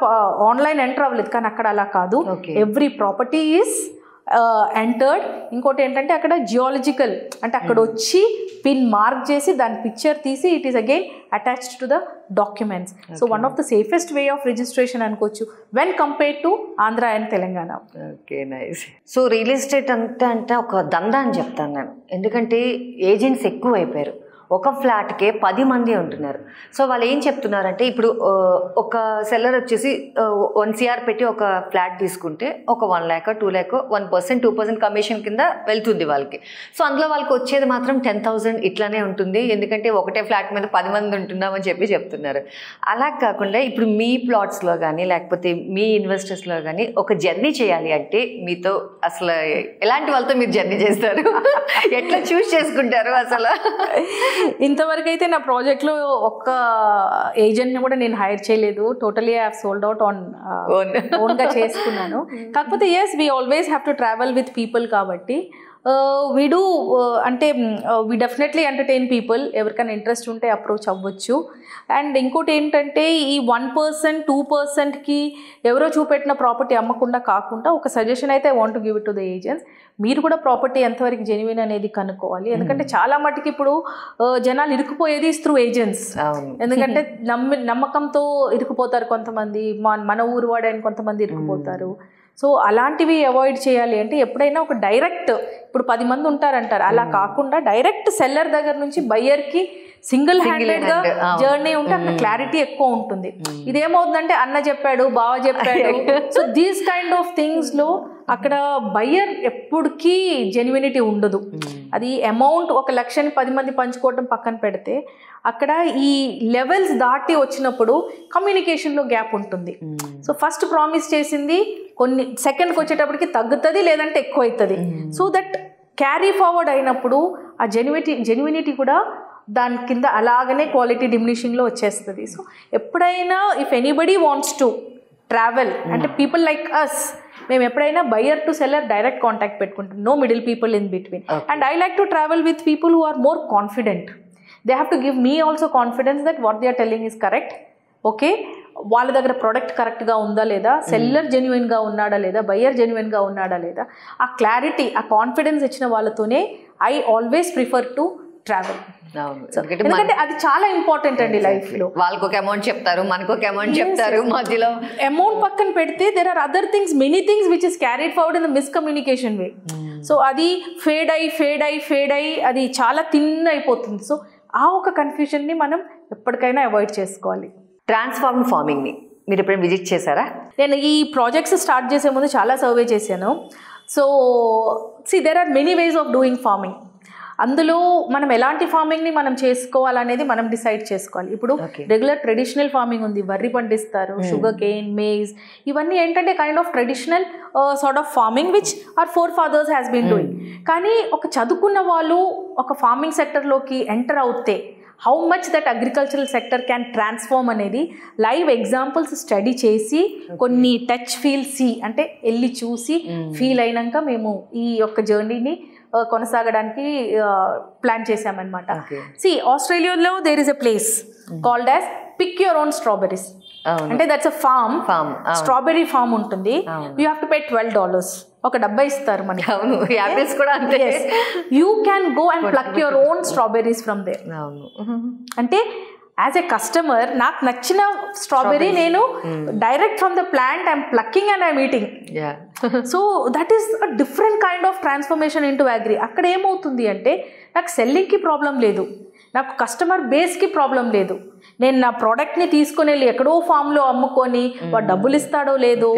Speaker 2: ఆన్లైన్ ఎంటర్ అవ్వలేదు, కానీ అక్కడ అలా కాదు, ఎవ్రీ ప్రాపర్టీ ఈజ్ ఎంటర్డ్. ఇంకోటి ఏంటంటే అక్కడ జియాలజికల్ అంటే అక్కడ వచ్చి పిన్ మార్క్ చేసి దాని పిక్చర్ తీసి it is again attached to the documents. So one of the safest way of registration అనుకోవచ్చు when compared to Andhra and Telangana.
Speaker 1: Okay, nice. So real estate అంటే ఒక దందా అని చెప్తాను నేను, ఎందుకంటే ఏజెంట్స్ ఎక్కువ అయిపోయారు. ఒక ఫ్లాట్కే 10 మంది ఉంటున్నారు. సో వాళ్ళు ఏం చెప్తున్నారంటే ఇప్పుడు ఒక సెల్లర్ వచ్చేసి 1 CR పెట్టి ఒక ఫ్లాట్ తీసుకుంటే ఒక 1 lakh 2 lakh 1% 2% కమిషన్ కింద వెళ్తుంది వాళ్ళకి. సో అందులో వాళ్ళకి వచ్చేది మాత్రం 10,000 ఇట్లానే ఉంటుంది, ఎందుకంటే ఒకటే ఫ్లాట్ మీద 10 మంది ఉంటున్నామని చెప్తున్నారు. అలా కాకుండా ఇప్పుడు మీ ప్లాట్స్లో కానీ లేకపోతే మీ ఇన్వెస్టర్స్లో కానీ ఒక జర్నీ చేయాలి అంటే మీతో అసలు ఎలాంటి వాళ్ళతో మీరు జర్నీ చేస్తారు, ఎట్లా చూస్ చేసుకుంటారు అసలు?
Speaker 2: ఇంతవరకు అయితే నా ప్రాజెక్ట్లో ఒక్క ఏజెంట్ని కూడా నేను హైర్ చేయలేదు. Totally I have sold out on ఓన్గా చేసుకున్నాను. కాకపోతే yes we always have to travel with people కాబట్టి వీ డూ అంటే వీ డెఫినెట్లీ ఎంటర్టైన్ పీపుల్. ఎవరికైనా ఇంట్రెస్ట్ ఉంటే అప్రోచ్ అవ్వచ్చు. అండ్ ఇంకోటి ఏంటంటే ఈ 1% 2%కి ఎవరో చూపెట్టిన ప్రాపర్టీ అమ్మకుండా కాకుండా ఒక సజెషన్ అయితే I want to give it to the agents. మీరు కూడా ప్రాపర్టీ ఎంతవరకు జెన్యున్ అనేది కనుక్కోవాలి. ఎందుకంటే చాలా మటుకి ఇప్పుడు జనాలు ఇరుక్కుపోయేది త్రూ ఏజెంట్స్. ఎందుకంటే నమ్మకంతో ఇరుక్కుపోతారు కొంతమంది, మన ఊరు వాడని కొంతమంది ఇరుక్కుపోతారు. సో అలాంటివి అవాయిడ్ చేయాలి అంటే ఎప్పుడైనా ఒక డైరెక్ట్, ఇప్పుడు 10 మంది ఉంటారంటారు, అలా కాకుండా డైరెక్ట్ సెల్లర్ దగ్గర నుంచి బయ్యర్కి సింగిల్ హ్యాండెడ్గా జర్నీ ఉంటే అక్కడ క్లారిటీ ఎక్కువ ఉంటుంది. ఇదేమవుతుందంటే అన్న చెప్పాడు, బావ చెప్పాడు, సో దీస్ కైండ్ ఆఫ్ థింగ్స్లో అక్కడ బయ్యర్ ఎప్పటికీ జెన్యునిటీ ఉండదు. అది అమౌంట్ 1 లక్షని 10 మంది పంచుకోవటం పక్కన పెడితే అక్కడ ఈ లెవెల్స్ దాటి వచ్చినప్పుడు కమ్యూనికేషన్లో గ్యాప్ ఉంటుంది. సో ఫస్ట్ ప్రామిస్ చేసింది కొన్ని సెకండ్కి వచ్చేటప్పటికి తగ్గుతుంది, లేదంటే ఎక్కువ అవుతుంది. సో దట్ క్యారీ ఫార్వర్డ్ అయినప్పుడు ఆ జెన్యునిటీ కూడా దాని కింద అలాగనే క్వాలిటీ డిమినిషింగ్లో వచ్చేస్తుంది. సో ఎప్పుడైనా if anybody wants to travel అంటే పీపుల్ లైక్ అస్, మేము ఎప్పుడైనా buyer to seller direct contact పెట్టుకుంటాం, no middle people in between. And I like to travel with people who are more confident. They have to give me also confidence that what they are telling is correct. Okay, వాళ్ళ దగ్గర product కరెక్ట్గా ఉందా లేదా, seller జెన్యున్గా ఉన్నాడా లేదా, buyer జెన్యున్గా ఉన్నాడా లేదా, ఆ క్లారిటీ, ఆ కాన్ఫిడెన్స్ ఇచ్చిన వాళ్ళతోనే I always prefer to travel. ఎందుకంటే అది చాలా ఇంపార్టెంట్ అండి లైఫ్ లో.
Speaker 1: వాళ్ళకి ఒక అమౌంట్ చెప్తారు, మనకు ఒక అమౌంట్ చెప్తారు, మధ్యలో
Speaker 2: అమౌంట్ పక్కన పెడితే there are other things, many things which is carried forward in the miscommunication way. So అది ఫేడ్ అయ్యి అది చాలా థిన్ అయిపోతుంది. సో ఆ ఒక కన్ఫ్యూజన్ని మనం ఎప్పటికైనా అవాయిడ్ చేసుకోవాలి.
Speaker 1: ట్రాన్స్ఫార్మ్ ఫార్మింగ్ని మీరు ఎప్పుడైనా విజిట్ చేశారా?
Speaker 2: నేను ఈ ప్రాజెక్ట్స్ స్టార్ట్ చేసే ముందు చాలా సర్వే చేశాను. So there are many ways of doing farming. అందులో మనం ఎలాంటి ఫార్మింగ్ని మనం చేసుకోవాలనేది మనం డిసైడ్ చేసుకోవాలి. ఇప్పుడు రెగ్యులర్ ట్రెడిషనల్ ఫార్మింగ్ ఉంది, వరి పండిస్తారు, షుగర్ కేన్, మేజ్, ఇవన్నీ ఏంటంటే kind of traditional sort of farming which are forefathers has been doing. కానీ ఒక చదువుకున్న వాళ్ళు ఒక ఫార్మింగ్ సెక్టర్లోకి ఎంటర్ అవుతే how much that agricultural sector can transform అనేది లైవ్ ఎగ్జాంపుల్స్ స్టడీ చేసి కొన్ని టచ్ ఫీల్ సీ అంటే వెళ్ళి చూసి ఫీల్ అయినాక మేము ఈ యొక్క జర్నీని కొనసాగడానికి ప్లాన్ చేసామన్నమాట. ఆస్ట్రేలియాలో there is a place called as pick your own strawberries. అంటే that's a farm, strawberry farm ఉంటుంది. You have to pay $12. ఒక డబ్బా ఇస్తారు మనకి.
Speaker 1: యాపిల్స్ కూడా అంతే.
Speaker 2: You can go and pluck your own strawberries from there. అంటే యాజ్ ఎ కస్టమర్ నాకు నచ్చిన స్ట్రాబెరీ నేను direct from the plant I'm plucking and I'm eating. So that is a different kind of transformation into agri. అక్కడ ఏమవుతుంది అంటే నాకు సెల్లింగ్కి problem లేదు, నాకు కస్టమర్ బేస్కి ప్రాబ్లం లేదు. నేను నా ప్రోడక్ట్ని తీసుకొని వెళ్ళి ఎక్కడో ఫామ్లో అమ్ముకొని వాడు డబ్బులు ఇస్తాడో లేదో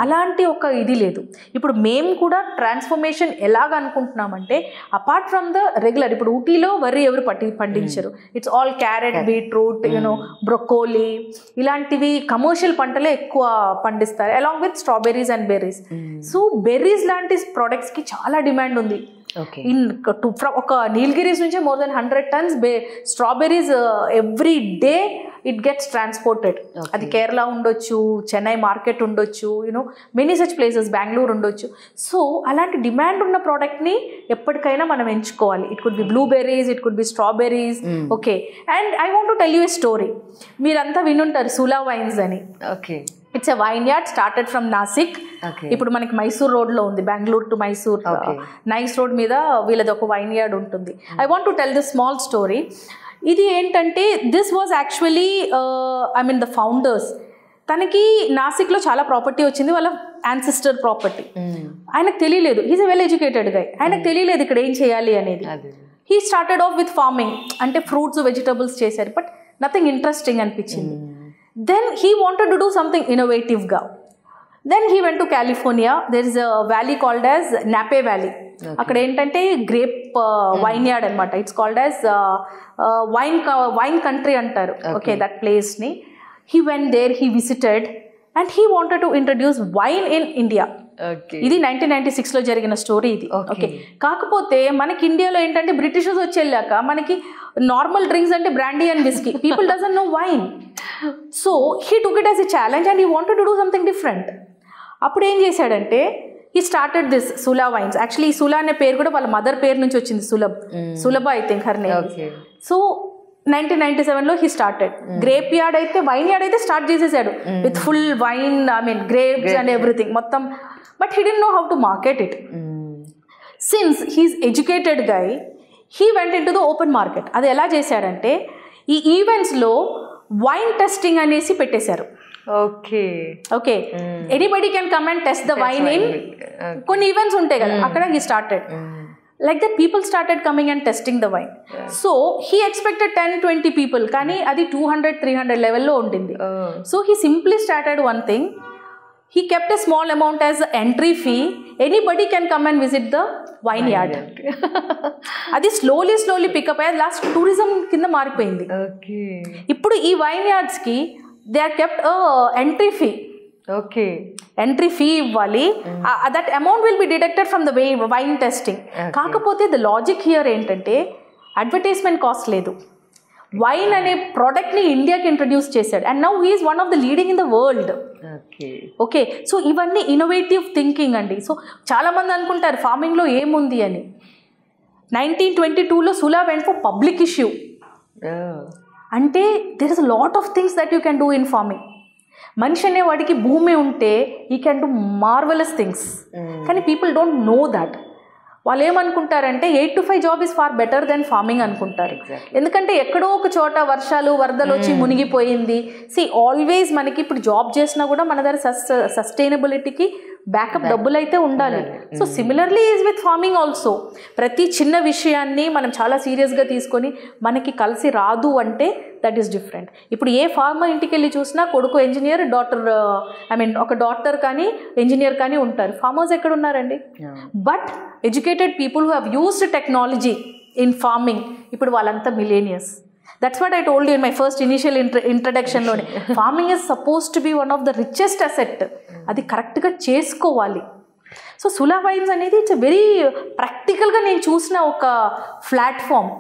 Speaker 2: అలాంటి ఒక ఇది లేదు. ఇప్పుడు మేము కూడా ట్రాన్స్ఫర్మేషన్ ఎలాగ అనుకుంటున్నామంటే అపార్ట్ ఫ్రమ్ ద రెగ్యులర్, ఇప్పుడు ఊటీలో వరి ఎవరు పండించరు, it's all carrot, beetroot, broccoli ఇలాంటివి కమర్షియల్ పంటలే ఎక్కువ పండిస్తారు along with strawberries and berries. So berries లాంటి ప్రోడక్ట్స్కి చాలా డిమాండ్ ఉంది. ఒక నీలగిరీస్ నుంచి more than 100 tons strawberries every day it gets transported. అది కేరళ ఉండొచ్చు, చెన్నై మార్కెట్ ఉండొచ్చు, మెనీ సచ్ ప్లేసెస్, బెంగళూరు ఉండొచ్చు. సో అలాంటి డిమాండ్ ఉన్న ప్రోడక్ట్ని ఎప్పటికైనా మనం ఎంచుకోవాలి. It could B blueberries, it could be strawberries. Okay, and I want to tell you a story. మీరంతా వినుంటారు సూలా వైన్స్ అని. Okay, it's a vineyard started from Nashik. ఇప్పుడు మనకి మైసూర్ రోడ్లో ఉంది, Bengaluru to Mysore nice road మీద వీళ్ళది ఒక వైన్ యార్డ్ ఉంటుంది. I want to tell this small story. ఇది ఏంటంటే this was actually the founders. తనకి నాసిక్లో చాలా ప్రాపర్టీ వచ్చింది, వాళ్ళ యాన్సిస్టర్ ప్రాపర్టీ. ఆయనకు తెలియలేదు, ఈజ్ ఎ వెల్ ఎడ్యుకేటెడ్ గై, ఆయనకు తెలియలేదు ఇక్కడ ఏం చేయాలి అనేది. He started off with farming, అంటే ఫ్రూట్స్ వెజిటబుల్స్ చేశారు, బట్ నథింగ్ ఇంట్రెస్టింగ్ అనిపించింది. Then he wanted to do something innovative ga. Then he went to California. There is a valley called as Napa Valley. అక్కడ ఏంటంటే grape wine yard అనమాట. It's called as wine country అంటారు. Okay, that ప్లేస్ని he went there, he visited and he wanted to introduce wine in India. ఇది 1996లో జరిగిన story ఇది. Okay, కాకపోతే మనకి ఇండియాలో ఏంటంటే బ్రిటిషర్స్ వచ్చి వెళ్ళాక మనకి నార్మల్ డ్రింక్స్ అంటే brandy and whisky, people doesn't know wine. So he took it as a challenge and he wanted to do something different. అప్పుడు ఏం చేశాడంటే he started this Sula wines. Actually ఈ సులా అనే పేరు కూడా వాళ్ళ మదర్ పేరు నుంచి వచ్చింది, Sulabha I think her name. So 1997లో హీ స్టార్టెడ్. గ్రేప్ యార్డ్ అయితే, వైన్ యార్డ్ అయితే స్టార్ట్ చేసేసాడు with full wine, grapes and everything మొత్తం. But he didn't know how to market it. Since he's educated guy, he went in to the open market. అది ఎలా చేశాడంటే ఈ ఈవెంట్స్లో wine testing అనేసి పెట్టేశారు. Okay anybody can come and test the wine in కొన్ని events ఉంటాయి కదా, అక్కడ he started like that. People started coming and testing the wine. So he expected 10-20 people, కానీ అది 200-300 లెవెల్లో ఉంటుంది. So he simply started one thing. He kept a small amount as entry fee. Anybody can come and visit the vineyard. అది slowly pick up అయ్యి last tourism కింద మారిపోయింది. ఇప్పుడు ఈ vineyards కి they are kept a entry fee. Entry fee ఇవ్వాలి. That amount will be deducted from the wine testing. కాకపోతే the logic here ఏంటంటే అడ్వర్టైజ్మెంట్ కాస్ట్ లేదు. వైన్ అనే ప్రోడక్ట్ని ఇండియాకి ఇంట్రడ్యూస్ చేశాడు and now he's one of the leading in the world. Okay so ఇవన్నీ innovative thinking అండి. సో చాలామంది అనుకుంటారు ఫార్మింగ్లో ఏముంది అని. 1922లో Sula went for public issue. అంటే there is a lot of things that you can do in farming. మనిషి అనే వాడికి భూమి ఉంటే ఈ క్యాన్ డూ మార్వెలస్ థింగ్స్. కానీ పీపుల్ డోంట్ నో దాట్. వాళ్ళు ఏమనుకుంటారంటే 8 to 5 job is far better then farming అనుకుంటారు. ఎందుకంటే ఎక్కడో ఒక చోట వర్షాలు వరదలు వచ్చి మునిగిపోయింది. ఆల్వేస్ మనకి ఇప్పుడు జాబ్ చేసినా కూడా మన దగ్గర సస్టైనబిలిటీకి బ్యాకప్ డబ్బులు అయితే ఉండాలి. So similarly is with farming also. ప్రతి చిన్న విషయాన్ని మనం చాలా సీరియస్గా తీసుకొని మనకి కలిసి రాదు అంటే దట్ ఈస్ డిఫరెంట్. ఇప్పుడు ఏ ఫార్మర్ ఇంటికి వెళ్ళి చూసినా కొడుకు ఇంజనీర్, ఒక డాక్టర్ కానీ ఇంజనీర్ కానీ ఉంటారు. ఫార్మర్స్ ఎక్కడ ఉన్నారండి? But educated people who have used technology in farming ఇప్పుడు వాళ్ళంతా millionaires. That's what I told you in my first initial introduction. Farming is supposed to be one of the richest asset. అది కరెక్ట్గా చేసుకోవాలి. So Sula Vines అనేది it's very ప్రాక్టికల్గా నేను చూసిన ఒక ప్లాట్ఫామ్.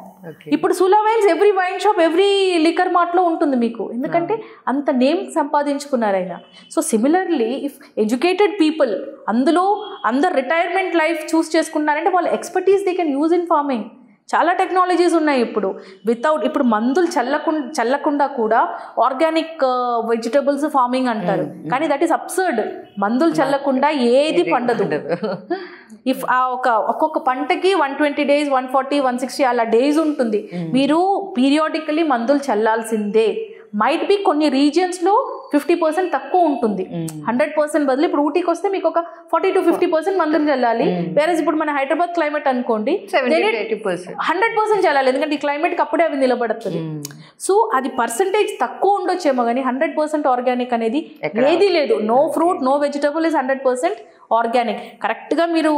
Speaker 2: ఇప్పుడు Sula Vines every wine shop, every liquor మార్ట్లో ఉంటుంది మీకు. ఎందుకంటే అంత నేమ్ సంపాదించుకున్నారు ఆయన. So similarly if educated people అందరూ రిటైర్మెంట్ లైఫ్ చూస్ చేసుకున్నారంటే వాళ్ళ expertise they can use in farming. చాలా టెక్నాలజీస్ ఉన్నాయి ఇప్పుడు. ఇప్పుడు మందులు చల్లకుండా కూడా ఆర్గానిక్ వెజిటబుల్స్ ఫార్మింగ్ అంటారు. కానీ దట్ ఈస్ అబ్సర్డ్. మందులు చల్లకుండా ఏది పండదు. ఇఫ్ ఒక్కొక్క పంటకి 120 days, 140, 160 అలా డేస్ ఉంటుంది. మీరు పీరియాడికలీ మందులు చల్లాల్సిందే. మైట్ బి కొన్ని రీజియన్స్లో 50% తక్కువ ఉంటుంది. 100% బదులు ఇప్పుడు ఊటీకి వస్తే మీకు ఒక 40 to 50% మందులు చల్లాలి. వేరే ఇప్పుడు మన హైదరాబాద్ క్లైమేట్ అనుకోండి 100% చల్లాలి. ఎందుకంటే ఈ క్లైమేట్కి అప్పుడే అవి నిలబడుతుంది. సో అది పర్సంటేజ్ తక్కువ ఉండొచ్చేమో కానీ 100% ఆర్గానిక్ అనేది ఏది లేదు. No fruit, no vegetable is 100% organic. కరెక్ట్గా మీరు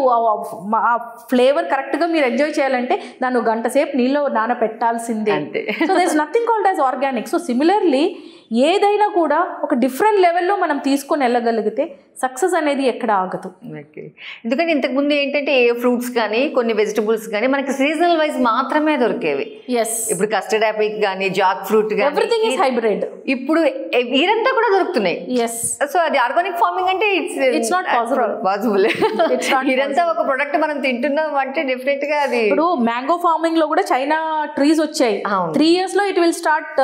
Speaker 2: ఆ ఫ్లేవర్ కరెక్ట్గా మీరు ఎంజాయ్ చేయాలంటే దాన్ని గంట సేపు నీళ్ళు నానబెట్టాల్సిందే. So there is nothing called as organic. So similarly ఏదైనా కూడా ఒక డిఫరెంట్ లెవెల్లో మనం తీసుకొని వెళ్ళగలిగితే సక్సెస్ అనేది ఎక్కడ ఆగదు.
Speaker 1: ఎందుకంటే ఇంతకుముందు ఏంటంటే ఏ ఫ్రూట్స్ కానీ కొన్ని వెజిటబుల్స్ కానీ మనకి సీజనల్ వైజ్ మాత్రమే దొరికేవి. ఇప్పుడు కస్టర్డ్ యాపిల్ కానీ, జాక్ ఫ్రూట్ కానీ,
Speaker 2: ఎవ్రీథింగ్ ఇస్ హైబ్రిడ్.
Speaker 1: ఇప్పుడు ఇదంతా కూడా దొరుకుతున్నాయి. సో అది ఆర్గానిక్ ఫార్మింగ్ అంటే ఇట్స్ నాట్ పాసిబుల్. ఇదంతా ఒక ప్రొడక్ట్ మనం తింటున్నాం అంటే డెఫినెట్ గా అది.
Speaker 2: ఇప్పుడు మ్యాంగో ఫార్మింగ్ లో కూడా చైనా ట్రీస్ వచ్చాయి. 3 years లో it will start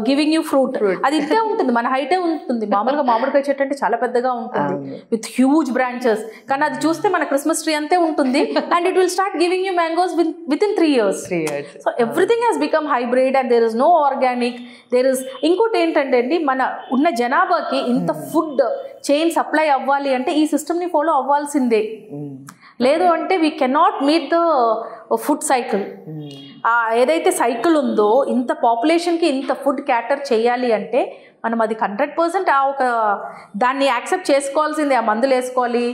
Speaker 2: giving you fruit. అది ఇంతే ఉంటుంది, మన హైటే ఉంటుంది. మామూలుగా మామిడికాయ చెట్టు అంటే చాలా పెద్దగా ఉంటుంది విత్ హ్యూజ్ బ్రాంచెస్. కానీ అది చూస్తే మన క్రిస్మస్ ట్రీ అంతే ఉంటుంది. And it will start giving you mangoes within 3 years. So everything has become hybrid and there is no organic. ఇంకోటి ఏంటంటే అండి, మన ఉన్న జనాభాకి ఇంత ఫుడ్ చైన్ సప్లై అవ్వాలి అంటే ఈ సిస్టమ్ని ఫాలో అవ్వాల్సిందే. లేదు అంటే we cannot meet the food cycle. ఏదైతే సైకిల్ ఉందో ఇంత పాపులేషన్కి ఇంత ఫుడ్ క్యాటర్ చేయాలి అంటే మనం అది 100% దాన్ని యాక్సెప్ట్ చేసుకోవాల్సిందే. ఆ మందులు వేసుకోవాలి.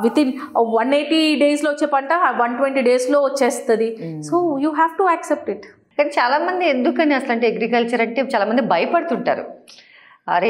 Speaker 2: వితిన్ 180 daysలో వచ్చే పంట 120 daysలో వచ్చేస్తుంది. So you have to accept it.
Speaker 1: కానీ చాలామంది ఎందుకని అసలు అంటే అగ్రికల్చర్ అంటే చాలామంది భయపడుతుంటారు. అరే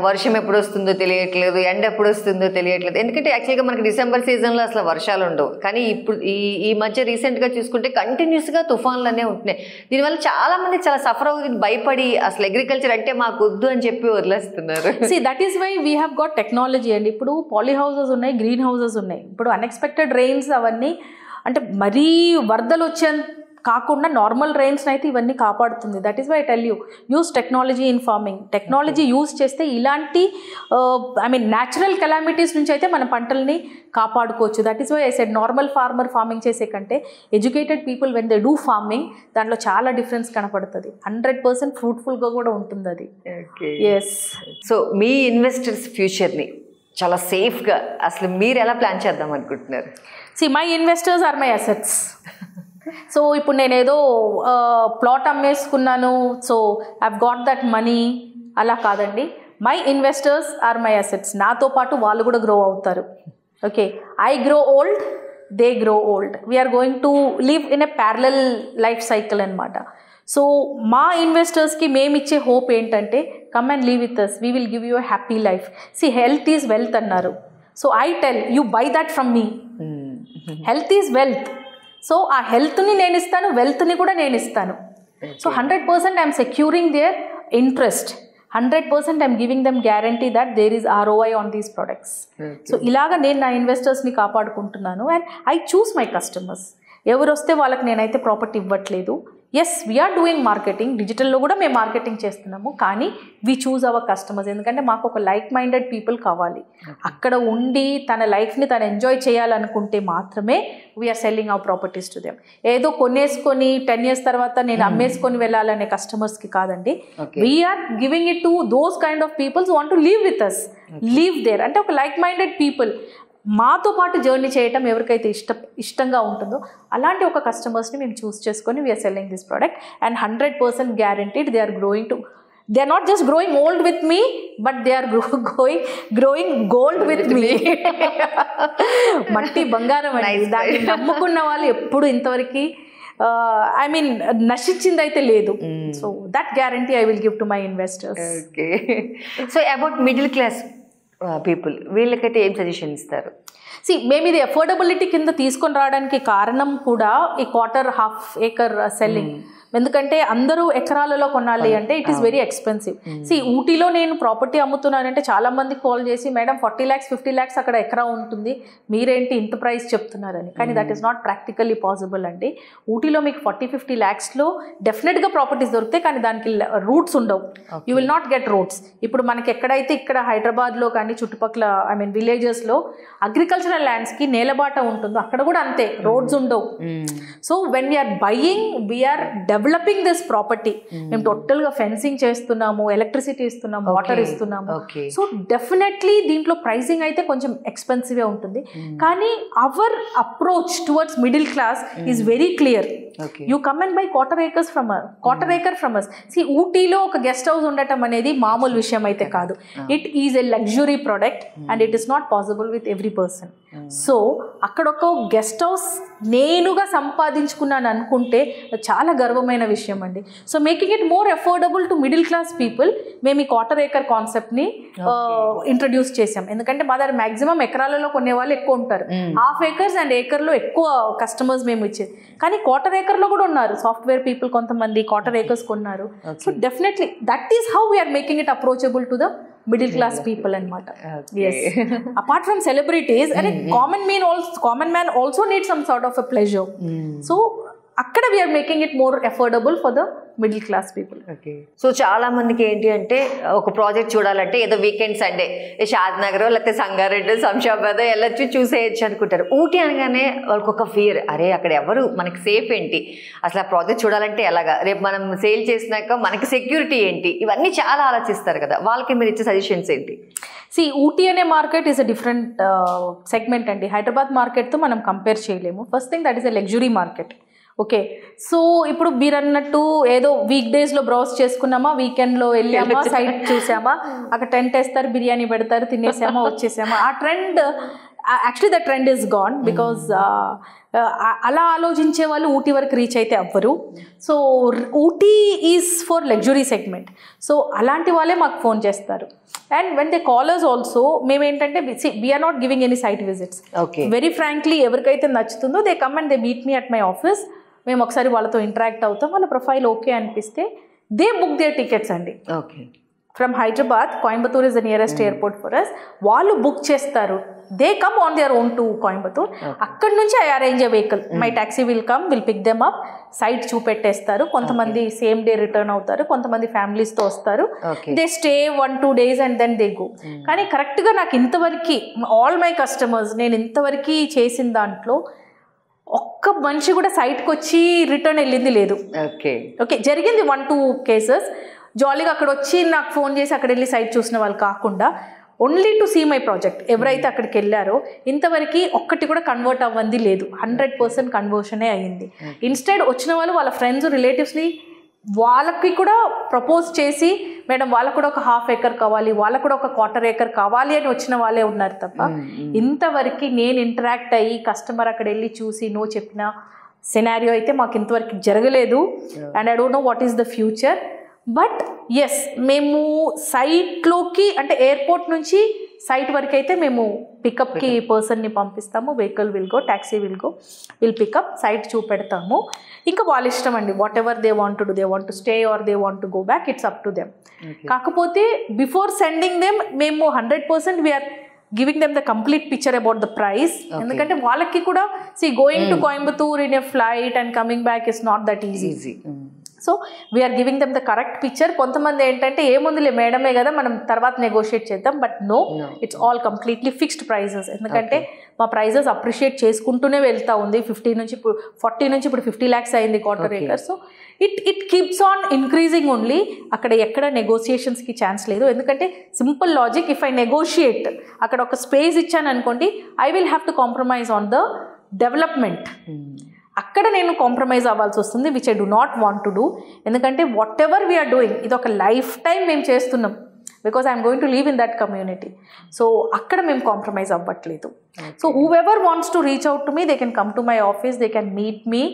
Speaker 1: వర్షం ఎప్పుడు వస్తుందో తెలియట్లేదు, ఎండ ఎప్పుడు వస్తుందో తెలియట్లేదు. ఎందుకంటే యాక్చువల్గా మనకి డిసెంబర్ సీజన్లో అసలు వర్షాలు ఉండవు. కానీ ఇప్పుడు ఈ మధ్య రీసెంట్గా చూసుకుంటే కంటిన్యూస్గా తుఫాన్లు అనేవి ఉంటున్నాయి. దీనివల్ల చాలామంది చాలా సఫర్ అవుతుంది, భయపడి అసలు అగ్రికల్చర్ అంటే మాకు వద్దు అని చెప్పి వదిలేస్తున్నారు.
Speaker 2: That is why we have got technology అండి. ఇప్పుడు పాలీ హౌసెస్ ఉన్నాయి, గ్రీన్ హౌసెస్ ఉన్నాయి. ఇప్పుడు అన్ఎక్స్పెక్టెడ్ రెయిన్స్ అవన్నీ అంటే మరీ వరదలు వచ్చే కాకుండా నార్మల్ రెయిన్స్ని అయితే ఇవన్నీ కాపాడుతుంది. That is why I tell you, use technology in farming. Technology use చేస్తే ఇలాంటి న్యాచురల్ కెలామిటీస్ నుంచి అయితే మన పంటల్ని కాపాడుకోవచ్చు. That is why I said normal farming చేసే కంటే educated people when they do farming దాంట్లో చాలా డిఫరెన్స్ కనపడుతుంది. 100% ఫ్రూట్ఫుల్గా కూడా ఉంటుంది అది. ఎస్.
Speaker 1: సో మీ ఇన్వెస్టర్స్ ఫ్యూచర్ని చాలా సేఫ్గా అసలు మీరు ఎలా ప్లాన్ చేద్దాం అనుకుంటున్నారు?
Speaker 2: My investors are my assets. So ఇప్పుడు నేను ఏదో ప్లాట్ అమ్మేసుకున్నాను, so I've got that money, అలా కాదండి. My investors are my assets. నాతో పాటు వాళ్ళు కూడా గ్రో అవుతారు. Okay, I grow old, they grow old. We're going to live in a parallel life cycle అనమాట. సో మా ఇన్వెస్టర్స్కి మేము ఇచ్చే హోప్ ఏంటంటే, come and leave with us, we will give you a happy life. Health is wealth అన్నారు. So I tell you by that from me. Health is wealth. So ఆ హెల్త్ని నేను ఇస్తాను, వెల్త్ని కూడా నేను ఇస్తాను. So 100% I'm securing their interest. 100% I'm giving them guarantee that there is ROI on these products. So ఇలాగ నేను నా ఇన్వెస్టర్స్ని కాపాడుకుంటున్నాను. And I choose my customers. ఎవరు వస్తే వాళ్ళకి నేనైతే ప్రాపర్టీ ఇవ్వట్లేదు. ఎస్, వీఆర్ డూయింగ్ మార్కెటింగ్, డిజిటల్లో కూడా మేము మార్కెటింగ్ చేస్తున్నాము, కానీ వీ చూజ్ అవర్ కస్టమర్స్. ఎందుకంటే మాకు ఒక లైక్ మైండెడ్ పీపుల్ కావాలి. అక్కడ ఉండి తన లైఫ్ని తను ఎంజాయ్ చేయాలనుకుంటే మాత్రమే we're selling our properties to them. ఏదో కొనేసుకొని 10 years తర్వాత నేను అమ్మేసుకొని వెళ్ళాలనే కస్టమర్స్కి కాదండి. We're giving it to those kind of peoples want to live with us, live there. అంటే ఒక లైక్ మైండెడ్ పీపుల్ మాతో పాటు జర్నీ చేయటం ఎవరికైతే ఇష్టంగా ఉంటుందో అలాంటి ఒక కస్టమర్స్ని మేము చూస్ చేసుకొని we're selling this product. And 100% guaranteed they are growing too, they are not just growing old with me, but they are growing gold with me. మట్టి బంగారం అండి. దాన్ని నమ్ముకున్న వాళ్ళు ఎప్పుడు ఇంతవరకు నశించింది అయితే లేదు. So that guarantee I will give to my investors.
Speaker 1: Okay. So about middle class people, వీళ్ళకైతే ఏం సజెషన్ ఇస్తారు?
Speaker 2: మేము ఇది అఫోర్డబిలిటీ కింద తీసుకొని రావడానికి కారణం కూడా ఈ ½ acre సెల్లింగ్. ఎందుకంటే అందరూ ఎకరాలలో కొనాలి అంటే ఇట్ ఈస్ వెరీ ఎక్స్పెన్సివ్. ఊటీలో నేను ప్రాపర్టీ అమ్ముతున్నానంటే చాలా మంది కాల్ చేసి, మేడం 40 lakhs 50 lakhs అక్కడ ఎకరా ఉంటుంది, మీరేంటి ఇంత ప్రైస్ చెప్తున్నారని. కానీ that is not practically possible అండి. ఊటీలో మీకు 40-50 lakhsలో డెఫినెట్గా ప్రాపర్టీస్ దొరుకుతాయి, కానీ దానికి రూట్స్ ఉండవు. You will not get roads. ఇప్పుడు మనకి ఎక్కడైతే ఇక్కడ హైదరాబాద్లో కానీ చుట్టుపక్కల విలేజెస్లో అగ్రికల్చరల్ ల్యాండ్స్కి నేలబాట ఉంటుందో అక్కడ కూడా అంతే, రోడ్స్ ఉండవు. So when we're buying, we're developing this property. మేము టోటల్గా ఫెన్సింగ్ చేస్తున్నాము, ఎలక్ట్రిసిటీ ఇస్తున్నాము, వాటర్ ఇస్తున్నాము. సో డెఫినెట్లీ దీంట్లో ప్రైసింగ్ అయితే కొంచెం ఎక్స్పెన్సివ్ ఉంటుంది, కానీ hour approach towards middle class is very clear. You come and by quarter acre from us. ఊటీలో ఒక గెస్ట్ హౌస్ ఉండటం అనేది మామూలు విషయం అయితే కాదు. It is a luxury product and it is not possible with every person. So అక్కడ ఒక గెస్ట్ హౌస్ నేనుగా సంపాదించుకున్నాను అనుకుంటే చాలా గర్వమైన విషయం అండి. So making it more affordable to middle class people, మేము ఈ quarter acre కాన్సెప్ట్ని ఇంట్రడ్యూస్ చేసాం. ఎందుకంటే మా దగ్గర మ్యాక్సిమం ఎకరాలలో కొనే వాళ్ళు ఎక్కువ ఉంటారు. ½ acres అండ్ ఏకర్లో ఎక్కువ కస్టమర్స్ మేము ఇచ్చేది. కానీ quarter acre కూడా ఉన్నారు సాఫ్ట్వేర్ పీపుల్, కొంతమంది quarter acres కొన్నారు. So definitely that is how we're making it approachable to the middle class people అనమాట. Yes. Apart from celebrities, and common man also needs some sort of a pleasure. So అక్కడ we're making it more affordable for the middle class people.
Speaker 1: Okay. So చాలా మందికి ఏంటి అంటే ఒక project చూడాలంటే ఏదో weekend Sunday Shadnagar లేకపోతే సంగారెడ్డి శంషాబాద్ వెళ్ళొచ్చు చూసేయచ్చు అనుకుంటారు. ఊటీ అనగానే వాళ్ళకి ఒక ఫియర్, అరే అక్కడ ఎవరు మనకి సేఫ్ ఏంటి, అసలు ఆ ప్రాజెక్ట్ చూడాలంటే ఎలాగా, రేపు మనం సేల్ చేసినాక మనకి సెక్యూరిటీ ఏంటి, ఇవన్నీ చాలా ఆలోచిస్తారు కదా. వాళ్ళకి మీరు ఇచ్చే సజెషన్స్ ఏంటి?
Speaker 2: ఊటీ అనే market is a different segment అండి. హైదరాబాద్ మార్కెట్తో మనం కంపేర్ చేయలేము. First thing that is a luxury market. Okay. So ఇప్పుడు మీరు అన్నట్టు ఏదో వీక్ డేస్లో బ్రౌజ్ చేసుకున్నామా, వీకెండ్లో వెళ్ళామా, సైట్ చూసామా, అక్కడ టెంట్ వేస్తారు, బిర్యానీ పెడతారు, తినేసామా, వచ్చేసామా. ఆ trend actually the trend is gone. Because అలా ఆలోచించే వాళ్ళు ఊటీ వరకు రీచ్ అయితే అవ్వరు. So Ooty is for luxury segment. So అలాంటి వాళ్ళే మాకు ఫోన్ చేస్తారు. And when they callers also మేమేంటంటే we're not giving any site visits. Very frankly ఎవరికైతే నచ్చుతుందో they come and they meet me at my office. మేము ఒకసారి వాళ్ళతో ఇంటరాక్ట్ అవుతాం. వాళ్ళ ప్రొఫైల్ ఓకే అనిపిస్తే దే బుక్ దేర్ టికెట్స్ అండి.
Speaker 1: Okay.
Speaker 2: From Hyderabad, Coimbatore is the nearest airport for us. వాళ్ళు బుక్ చేస్తారు they come on their own to Coimbatore. అక్కడ నుంచి I arrange a vehicle, my taxi will pick them up, site చూపెట్టేస్తారు. కొంతమంది same day return అవుతారు, కొంతమంది ఫ్యామిలీస్తో వస్తారు. They stay 1-2 days and then they go. కానీ కరెక్ట్గా నాకు ఇంతవరకు ఆల్ మై కస్టమర్స్ నేను ఇంతవరకు చేసిన దాంట్లో ఒక్క మనిషి కూడా సైట్కి వచ్చి రిటర్న్ వెళ్ళింది లేదు. ఓకే, జరిగింది 1-2 cases. జాలీగా అక్కడ వచ్చి నాకు ఫోన్ చేసి అక్కడ వెళ్ళి సైట్ చూసిన వాళ్ళు కాకుండా only to see my project ఎవరైతే అక్కడికి వెళ్ళారో ఇంతవరకు ఒక్కటి కూడా కన్వర్ట్ అవ్వంది లేదు. 100% కన్వర్షనే అయ్యింది. ఇన్స్టెడ్ వచ్చిన వాళ్ళు వాళ్ళ ఫ్రెండ్స్ రిలేటివ్స్ని వాళ్ళకి కూడా ప్రపోజ్ చేసి మేడం వాళ్ళకు కూడా ఒక 1/2 acre కావాలి, వాళ్ళకు కూడా ఒక 1/4 acre కావాలి అని వచ్చిన వాళ్ళే ఉన్నారు తప్ప ఇంతవరకు నేను ఇంటరాక్ట్ అయ్యి కస్టమర్ అక్కడ వెళ్ళి చూసి నో చెప్పిన సినారియో అయితే మాకు ఇంతవరకు జరగలేదు. And I don't know what is the future. But yes, మేము సైట్లోకి అంటే ఎయిర్పోర్ట్ నుంచి సైట్ వరకు అయితే మేము పికప్కి పర్సన్ని పంపిస్తాము. Vehicle will go, taxi will pick up, site చూపెడతాము. ఇంకా వాళ్ళ ఇష్టం అండి, whatever they want to do, they want to stay or they want to go back, it's up to them. కాకపోతే బిఫోర్ సెండింగ్ దెమ్ మేము 100% we're giving them the complete picture about the price. ఎందుకంటే వాళ్ళకి కూడా going to Coimbatore in a flight and coming back is not that easy. So we're giving them the correct picture. కొంతమంది ఏంటంటే ఏముందిలే మేడమే కదా మనం తర్వాత నెగోషియేట్ చేద్దాం, but no, it's all completely fixed prices. ఎందుకంటే మా ప్రైజెస్ అప్రిషియేట్ చేసుకుంటూనే వెళ్తూ ఉంది. 50 నుంచి ఇప్పుడు 40 నుంచి ఇప్పుడు 50 lakhs అయింది 1/4 acre. So it keeps on increasing only. అక్కడ ఎక్కడ నెగోషియేషన్స్కి ఛాన్స్ లేదు. ఎందుకంటే simple logic, if I negotiate అక్కడ ఒక స్పేస్ ఇచ్చాను అనుకోండి, I will have to compromise on the development. అక్కడ నేను కాంప్రమైజ్ అవ్వాల్సి వస్తుంది, which I do not want to do. ఎందుకంటే వాట్ ఎవర్ వీఆర్ డూయింగ్ ఇది ఒక లైఫ్ టైం మేము చేస్తున్నాం, because I'm going to leave in that community. So అక్కడ మేము కాంప్రమైజ్ అవ్వట్లేదు. So whoever wants to reach out to me, they can come to my office, they can meet me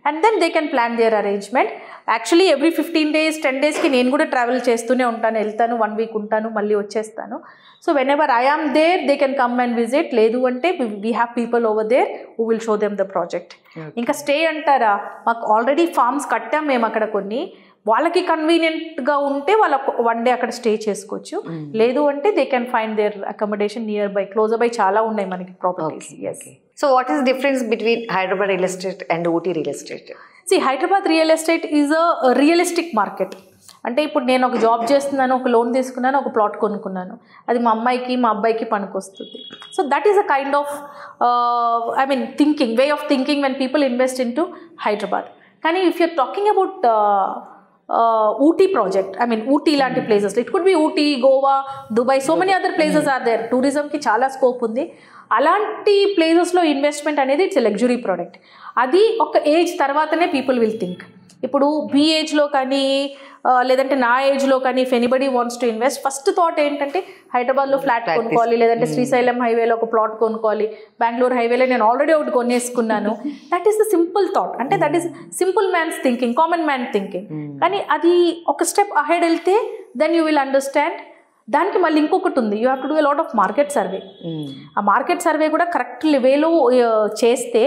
Speaker 2: and then they can plan their arrangement. Actually every 15 days 10 daysకి నేను కూడా travel చేస్తూనే ఉంటాను, వెళ్తాను, 1 week ఉంటాను, మళ్ళీ వచ్చేస్తాను. So whenever I am there they can come and visit. లేదు అంటే we have people over there who will show them the project. ఇంకా స్టే అంటారా, మాకు ఆల్రెడీ ఫార్మ్స్ కట్టాం మేము అక్కడ కొన్ని. వాళ్ళకి కన్వీనియంట్గా ఉంటే వాళ్ళ 1 day అక్కడ స్టే చేసుకోవచ్చు. లేదు అంటే they can find their accommodation near by, closer by చాలా ఉన్నాయి మనకి properties.
Speaker 1: So what is difference between Hyderabad real estate and Ooty real estate?
Speaker 2: Hyderabad real estate is a realistic market. అంటే ఇప్పుడు నేను ఒక జాబ్ చేస్తున్నాను, ఒక లోన్ తీసుకున్నాను, ఒక ప్లాట్ కొనుక్కున్నాను, అది మా అమ్మాయికి మా అబ్బాయికి పనికొస్తుంది. So that is a kind of thinking, way of thinking when people invest in to Hyderabad. కానీ if you're talking about Ooty project, Ooty లాంటి places, it could be Ooty, Goa, Dubai, so many other places are there. టూరిజంకి చాలా scope ఉంది. అలాంటి ప్లేసెస్లో investment అనేది it's luxury product. అది ఒక ఏజ్ తర్వాతనే పీపుల్ విల్ థింక్. ఇప్పుడు మీ ఏజ్లో కానీ లేదంటే నా ఏజ్లో కానీ if anybody wants to invest, first thought ఏంటంటే హైదరాబాద్లో ఫ్లాట్ కొనుక్కోవాలి, లేదంటే శ్రీశైలం హైవేలో ఒక ప్లాట్ కొనుక్కోవాలి, బెంగళూరు హైవేలో నేను ఆల్రెడీ ఒకటి కొనేసుకున్నాను. That is the simple thought. అంటే that is simple man's thinking, common man thinking. కానీ అది ఒక స్టెప్ అహెడ్ వెళ్తే దెన్ యూ విల్ అండర్స్టాండ్. దానికి మళ్ళీ ఇంకొకటి ఉంది, you have to do a lot of market survey. ఆ మార్కెట్ సర్వే కూడా కరెక్ట్ వేలో చేస్తే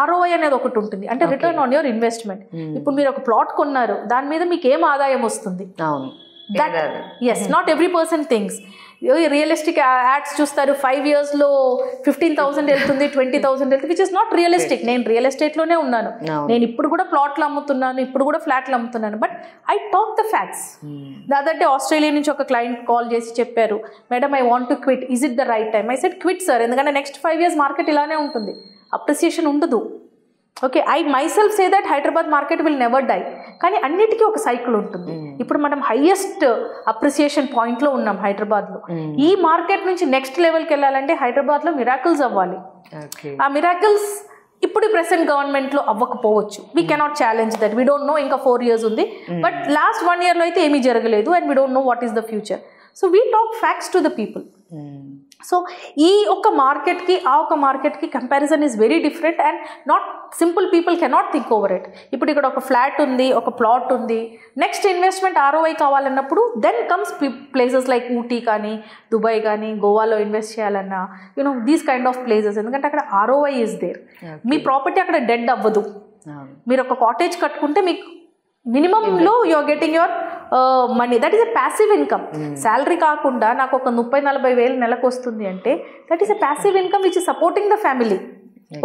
Speaker 2: ROI అనేది ఒకటి ఉంటుంది, అంటే రిటర్న్ ఆన్ యువర్ ఇన్వెస్ట్మెంట్. ఇప్పుడు మీరు ఒక ప్లాట్ కొన్నారు, దాని మీద మీకు ఏం ఆదాయం వస్తుంది? That is, not every person things. Realistic ads చూస్తారు, 5 yearsలో 15,000 వెళ్తుంది, 20,000 వెళ్తుంది, విచ్ ఇస్ నాట్ రియలిస్టిక్. నేను రియల్ ఎస్టేట్లోనే ఉన్నాను, నేను ఇప్పుడు కూడా ప్లాట్లు అమ్ముతున్నాను, ఇప్పుడు కూడా ఫ్లాట్లు అమ్ముతున్నాను. But I talk the facts. దాదంటే ఆస్ట్రేలియా నుంచి ఒక క్లయింట్ కాల్ చేసి చెప్పారు, madam I want to quit, is it the right time? I said quit sir, ఎందుకంటే నెక్స్ట్ 5 years మార్కెట్ ఇలానే ఉంటుంది, అప్రిసియేషన్ ఉండదు. Okay, I myself say that Hyderabad market will never die. కానీ అన్నిటికీ ఒక సైకిల్ ఉంటుంది. ఇప్పుడు మనం హైయెస్ట్ అప్రిసియేషన్ పాయింట్లో ఉన్నాం హైదరాబాద్లో. ఈ మార్కెట్ నుంచి నెక్స్ట్ లెవెల్కి వెళ్ళాలంటే హైదరాబాద్లో మిరాకిల్స్ అవ్వాలి. ఆ మిరాకిల్స్ ఇప్పుడు ప్రెసెంట్ గవర్నమెంట్లో అవ్వకపోవచ్చు. We cannot challenge that, we don't know, ఇంకా 4 years ఉంది. బట్ లాస్ట్ 1 yearలో అయితే ఏమీ జరగలేదు, and we don't know what is the future. So we talk facts to the people. So ఈ ఒక మార్కెట్కి ఆ ఒక మార్కెట్కి comparison is very different, and not simple people cannot think over it. ఇప్పుడు ఇక్కడ ఒక ఫ్లాట్ ఉంది, ఒక ప్లాట్ ఉంది, నెక్స్ట్ ఇన్వెస్ట్మెంట్ ROI కావాలన్నప్పుడు then comes places like Ooty కానీ, దుబాయ్ కానీ, గోవాలో ఇన్వెస్ట్ చేయాలన్నా, you know these kind of places. ఎందుకంటే అక్కడ ROI ఈజ్ దేర్. మీ ప్రాపర్టీ అక్కడ డెడ్ అవ్వదు. మీరు ఒక కాటేజ్ కట్టుకుంటే మీకు మినిమంలో you are getting your money, that is a passive income. Salary కాకుండా నాకు ఒక 30-40 వేలు నెలకు వస్తుంది అంటే that is a passive income which is supporting the family.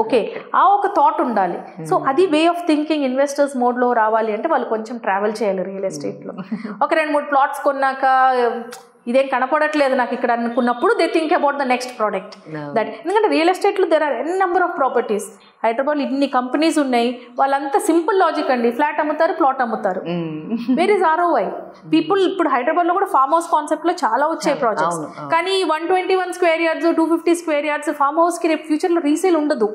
Speaker 2: Okay, ఆ ఒక థాట్ ఉండాలి. సో అది వే ఆఫ్ థింకింగ్. ఇన్వెస్టర్స్ మోడ్లో రావాలి అంటే వాళ్ళు కొంచెం ట్రావెల్ చేయాలి రియల్ ఎస్టేట్లో. ఒక 2-3 ప్లాట్స్ కొన్నాక ఇదేం కనపడట్లేదు నాకు ఇక్కడ అనుకున్నప్పుడు they think about the next product. That ఎందుకంటే రియల్ ఎస్టేట్లో there are n number of properties. హైదరాబాద్లో ఇన్ని కంపెనీస్ ఉన్నాయి, వాళ్ళంతా సింపుల్ లాజిక్ అండి, ఫ్లాట్ అమ్ముతారు, ప్లాట్ అమ్ముతారు. Where is ROI? పీపుల్ ఇప్పుడు హైదరాబాద్లో కూడా ఫామ్ హౌస్ కాన్సెప్ట్లో చాలా వచ్చాయి ప్రాజెక్ట్స్, కానీ 121 square yards 250 square yards farm హౌస్కి రేపు ఫ్యూచర్లో రీసేల్ ఉండదు.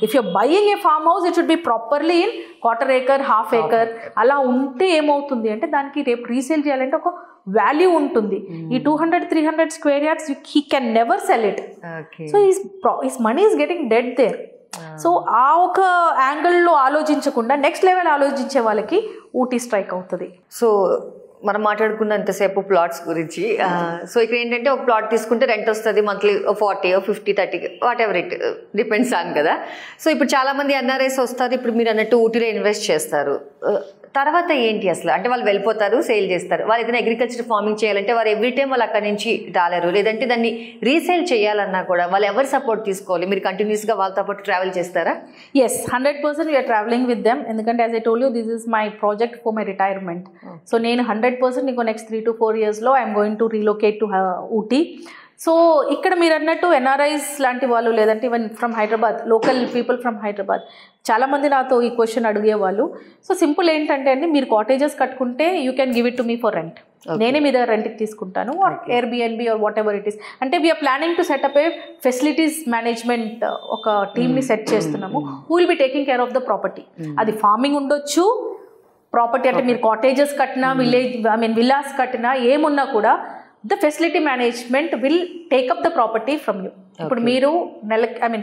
Speaker 2: If you're buying a farm house it should be properly in 1/4 acre, 1/2 acre. అలా ఉంటే ఏమవుతుంది అంటే దానికి రేపు రీసేల్ చేయాలంటే ఒక వాల్యూ ఉంటుంది. ఈ 200-300 square yards he can never sell it. So his money is getting dead there. So ఆ ఒక యాంగిల్లో ఆలోచించకుండా నెక్స్ట్ లెవెల్ ఆలోచించే వాళ్ళకి ఊటీ స్ట్రైక్ అవుతుంది.
Speaker 1: సో మనం మాట్లాడుకున్నంతసేపు ప్లాట్స్ గురించి. సో ఇక్కడ ఏంటంటే ఒక ప్లాట్ తీసుకుంటే రెంట్ వస్తుంది monthly 40, 50, 30 what ever it depends on కదా. సో ఇప్పుడు చాలామంది NRIs వస్తారు, ఇప్పుడు మీరు అన్నట్టు ఊటీలో ఇన్వెస్ట్ చేస్తారు. తర్వాత ఏంటి అసలు అంటే వాళ్ళు వెళ్ళిపోతారు, సేల్ చేస్తారు. వాళ్ళు ఏదైనా అగ్రికల్చర్ ఫార్మింగ్ చేయాలంటే వారు ఎవ్రీ టైం వాళ్ళు అక్కడి నుంచి రాలేరు, లేదంటే దాన్ని రీసేల్ చేయాలన్నా కూడా వాళ్ళు ఎవరు సపోర్ట్ తీసుకోవాలి? మీరు కంటిన్యూస్గా వాళ్ళతో పాటు ట్రావెల్ చేస్తారా?
Speaker 2: Yes, 100% we're travelling with them. ఎందుకంటే as I told you this is my project for my retirement. So నేను 100% ఇంకో నెక్స్ట్ 3 to 4 yearsలో I'm going to relocate to Ooty. So ఇక్కడ మీరు అన్నట్టు NRIs లాంటి వాళ్ళు, లేదంటే even from Hyderabad, local people from Hyderabad చాలామంది నాతో ఈ క్వశ్చన్ అడిగేవాళ్ళు. సో సింపుల్ ఏంటంటే అండి, మీరు కాటేజెస్ కట్టుకుంటే you can give it to me for rent. నేనే మీ దగ్గర రెంట్కి తీసుకుంటాను, or Airbnb or whatever it is. అంటే we're planning to set up a facilities management ఒక టీమ్ని సెట్ చేస్తున్నాము. Who will be taking care of the property. అది ఫార్మింగ్ ఉండొచ్చు, ప్రాపర్టీ అంటే మీరు కాటేజెస్ కట్టినా, విల్లాస్ కట్టినా, ఏమున్నా కూడా the facility management will take up the property from you. ఇప్పుడు మీరు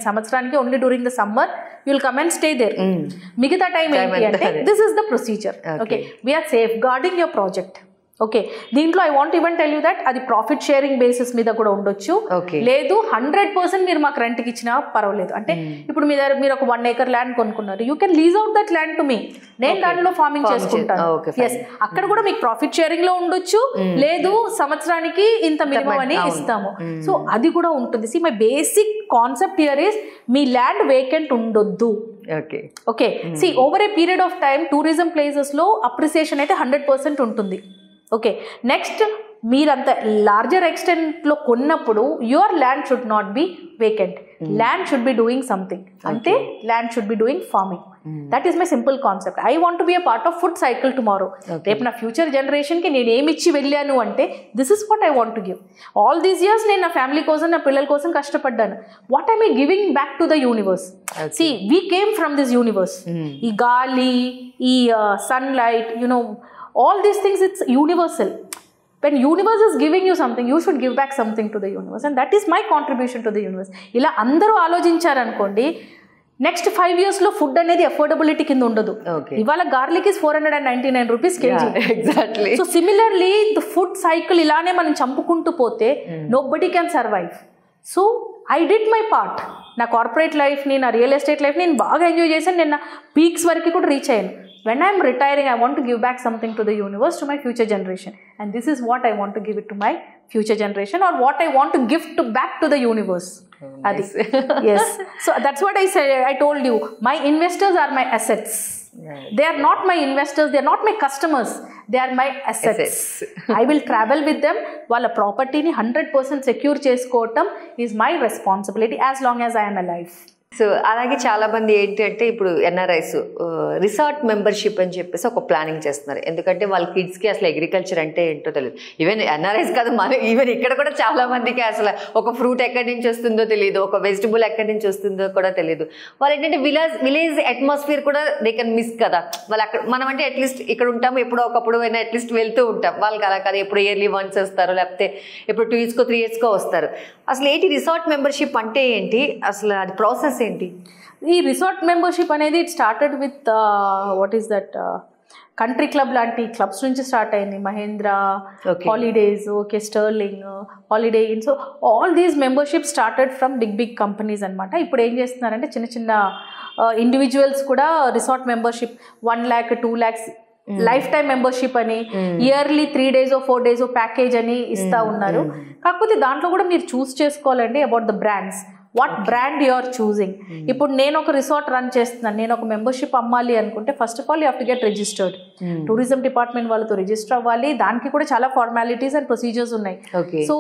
Speaker 2: సంవత్సరానికి only during the summer you will come and stay there. మిగతా టైం ఏంటి అంటే this is the procedure. Okay, we are safeguarding your project. Okay, దీంట్లో I want even tell you that అది profit sharing basis మీద కూడా ఉండొచ్చు, లేదు 100% మీరు మాకు రెంట్కి ఇచ్చినా పర్వాలేదు. అంటే ఇప్పుడు మీరు ఒక 1 acre ల్యాండ్ కొనుక్కున్నారు, you can lease out that land to me, నేను దాంట్లో ఫార్మింగ్ చేసుకుంటాను. ఎస్, అక్కడ కూడా మీకు ప్రాఫిట్ షేరింగ్ లో ఉండొచ్చు, లేదు సంవత్సరానికి ఇంత మినిమం అని ఇస్తాము. సో అది కూడా ఉంటుంది. See my basic concept here is మీ ల్యాండ్ వేకెంట్ ఉండొద్దు. Okay, see over a period of time tourism ప్లేసెస్లో అప్రిసియేషన్ అయితే 100% ఉంటుంది. ఓకే, నెక్స్ట్ మీరంత లార్జర్ ఎక్స్టెంట్లో కొన్నప్పుడు your land should not be vacant, land should be doing something. అంటే land should be doing farming. That is my simple concept. I want to be a part of food cycle tomorrow. రేపు నా future జనరేషన్కి నేను ఏమి ఇచ్చి వెళ్ళాను అంటే this is what I want to give. All these years నేను నా ఫ్యామిలీ కోసం, నా పిల్లల కోసం కష్టపడ్డాను. What I'm I giving back to the universe? C we came from this universe. ఈ గాలి, ఈ sunlight, all these things, it's universal. When universe is giving you something, you should give back something to the universe, and that is my contribution to the universe. ఇలా అందరూ ఆలోచించారనుకోండి, next 5 yearsలో food అనేది affordability కింద ఉండదు. ఇవాళ garlic is 499 rupees KG. Exactly. So similarly the food cycle ఇలానే మనం చంపుకుంటూ పోతే nobody can survive. So I did my part. నా కార్పొరేట్ లైఫ్ని, నా రియల్ ఎస్టేట్ లైఫ్ని నేను బాగా ఎంజాయ్ చేశాను. నేను నా పీక్స్ వరకు కూడా రీచ్ అయ్యాను. When I am retiring, I want to give back something to the universe, to my future generation. And this is what I want to give it to my future generation, or what I want to give back to the universe. Nice. Yes. So that's what I said. I told you, my investors are my assets. Right. They are not my investors. They are not my customers. They are my assets. I will travel with them. Wala property ni 100% secure chesukotam is my responsibility as long as I am alive.
Speaker 1: So అలాగే చాలామంది ఏంటంటే ఇప్పుడు NRIs resort membership అని చెప్పేసి ఒక planning చేస్తున్నారు. ఎందుకంటే వాళ్ళ కిడ్స్కి అసలు అగ్రికల్చర్ అంటే ఏంటో తెలియదు. ఈవెన్ NRIs కాదు, ఈవెన్ ఇక్కడ కూడా చాలామందికి అసలు ఒక ఫ్రూట్ ఎక్కడి నుంచి వస్తుందో తెలియదు, ఒక వెజిటబుల్ ఎక్కడి నుంచి వస్తుందో కూడా తెలియదు. వాళ్ళు ఏంటంటే విలేజ్ అట్మాస్ఫియర్ కూడా దే కెన్ మిస్ కదా. వాళ్ళు అక్కడ మనం అంటే అట్లీస్ట్ ఇక్కడ ఉంటాము, ఎప్పుడో ఒకప్పుడు అయినా అట్లీస్ట్ వెళ్తూ ఉంటాం. వాళ్ళకి అలా కదా, ఎప్పుడు ఇయర్లీ వన్స్ వస్తారు, లేకపోతే ఎప్పుడు 2 yearsకో 3 yearsకో వస్తారు. అసలు ఏంటి రిసార్ట్ మెంబర్షిప్ అంటే ఏంటి, అసలు అది ప్రాసెస్ ఏంటి?
Speaker 2: ఈ రిసార్ట్ మెంబర్షిప్ అనేది it started with what is that country club లాంటి క్లబ్స్ నుంచి స్టార్ట్ అయింది. Mahindra, Holidays, okay, Sterling, Holiday Inn. So all these membership started from big companies అనమాట. ఇప్పుడు ఏం చేస్తున్నారంటే చిన్న ఇండివిజువల్స్ కూడా resort membership 1 lakh 2 lakhs life time membership అని, ఇయర్లీ 3 days 4 days ప్యాకేజ్ అని ఇస్తా ఉన్నారు. కాకపోతే దాంట్లో కూడా మీరు చూస్ చేసుకోవాలండి about the brands, what brand you are choosing. ఇప్పుడు నేను ఒక రిసార్ట్ రన్ చేస్తున్నాను, నేను ఒక మెంబర్షిప్ అమ్మాలి అనుకుంటే first of all you have to get registered. Tourism department వాళ్ళతో రిజిస్టర్ అవ్వాలి, దానికి కూడా చాలా ఫార్మాలిటీస్ అండ్ ప్రొసీజర్స్ ఉన్నాయి. సో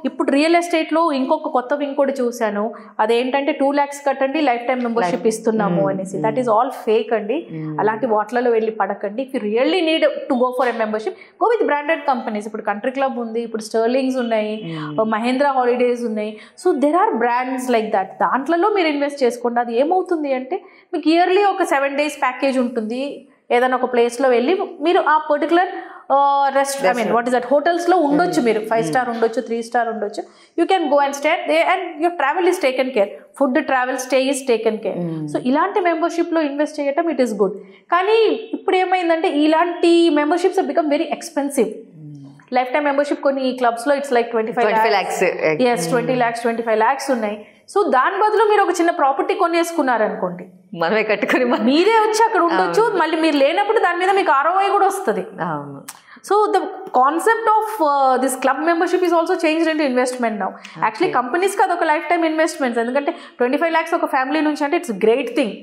Speaker 2: ఇప్పుడు రియల్ ఎస్టేట్లో ఇంకొక కొత్త వింగ్ కూడా చూశాను, అదేంటంటే 2 lakhs కట్టండి లైఫ్ టైం మెంబర్షిప్ ఇస్తున్నాము అనేసి. దట్ ఈస్ ఆల్ ఫేక్ అండి. అలాంటి వాటిలలో వెళ్ళి పడకండి. If you really need to go for a membership, go with branded companies. ఇప్పుడు కంట్రీ క్లబ్ ఉంది, ఇప్పుడు స్టర్లింగ్స్ ఉన్నాయి, మహేంద్ర హాలిడేస్ ఉన్నాయి. So there are brands like that. దాంట్లో మీరు ఇన్వెస్ట్ చేసుకోండి. అది ఏమవుతుంది అంటే మీకు ఇయర్లీ ఒక 7 days ప్యాకేజ్ ఉంటుంది. ఏదైనా ఒక ప్లేస్లో వెళ్ళి మీరు ఆ పర్టికులర్ వాట్ ఇస్ దట్ హోటల్స్లో ఉండొచ్చు. మీరు 5 star ఉండొచ్చు, 3 star ఉండొచ్చు. You can go and stay there and your travel is taken care, food travel stay is taken care. So ఇలాంటి మెంబర్షిప్లో ఇన్వెస్ట్ చేయటం ఇట్ ఈస్ గుడ్. కానీ ఇప్పుడు ఏమైందంటే ఇలాంటి memberships become very expensive. Life time membership కొన్ని క్లబ్స్లో it's like 25 lakhs, yes 20 lakhs 25 lakhs ఉన్నాయి. సో దాని బదులు మీరు ఒక చిన్న ప్రాపర్టీ కొనేసుకున్నారనుకోండి,
Speaker 1: మనమే కట్టుకుని
Speaker 2: మీరే వచ్చి అక్కడ ఉండొచ్చు. మళ్ళీ మీరు లేనప్పుడు దాని మీద మీకు ROI కూడా వస్తుంది. So the concept of this club membership is also changed into investment now. Actually కంపెనీస్కి అది ఒక లైఫ్ టైం ఇన్వెస్ట్మెంట్స్. ఎందుకంటే 25 lakhs ఒక ఫ్యామిలీ నుంచి అంటే it's great thing.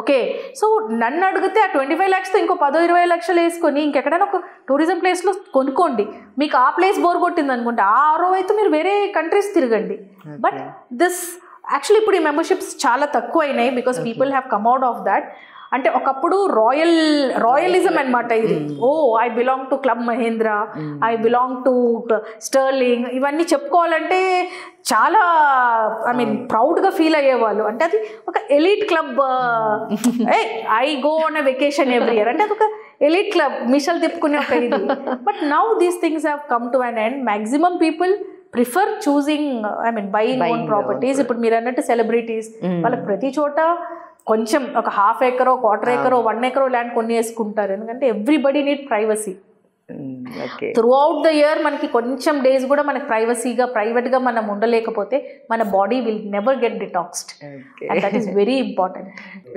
Speaker 2: Okay, so నన్ను అడిగితే ఆ 25 lakhsతో ఇంకో 10-20 లక్షలు వేసుకొని ఇంకెక్కడైనా ఒక టూరిజం ప్లేస్లో కొనుక్కోండి. మీకు ఆ ప్లేస్ బోర్ కొట్టింది అనుకుంటే ఆ ROIతో మీరు వేరే కంట్రీస్ తిరగండి. బట్ దిస్ యాక్చువల్లీ ఇప్పుడు ఈ మెంబర్షిప్స్ చాలా తక్కువ అయినాయి because people have come out of that. అంటే ఒకప్పుడు రాయలిజం అనమాట ఇది. Oh I belong to Club Mahindra, I belong to Sterling, ఇవన్నీ చెప్పుకోవాలంటే చాలా ప్రౌడ్గా ఫీల్ అయ్యేవాళ్ళు. అంటే అది ఒక elite club. I go on a vacation every year అంటే అది ఒక ఎలీట్ క్లబ్, మిషల్ తిప్పుకునే ఒక ఇది. But now these things have come to an end. Maximum people prefer choosing buying own properties. ఇప్పుడు మీరు అన్నట్టు సెలబ్రిటీస్ వాళ్ళకి ప్రతి చోట కొంచెం ఒక 1/2 acre 1/4 acre 1 acre ల్యాండ్ కొన్ని వేసుకుంటారు. ఎందుకంటే everybody need privacy. Throughout the year మనకి కొంచెం డేస్ కూడా మనకి ప్రైవేట్గా మనం ఉండలేకపోతే మన body will never get detoxed. That is very important.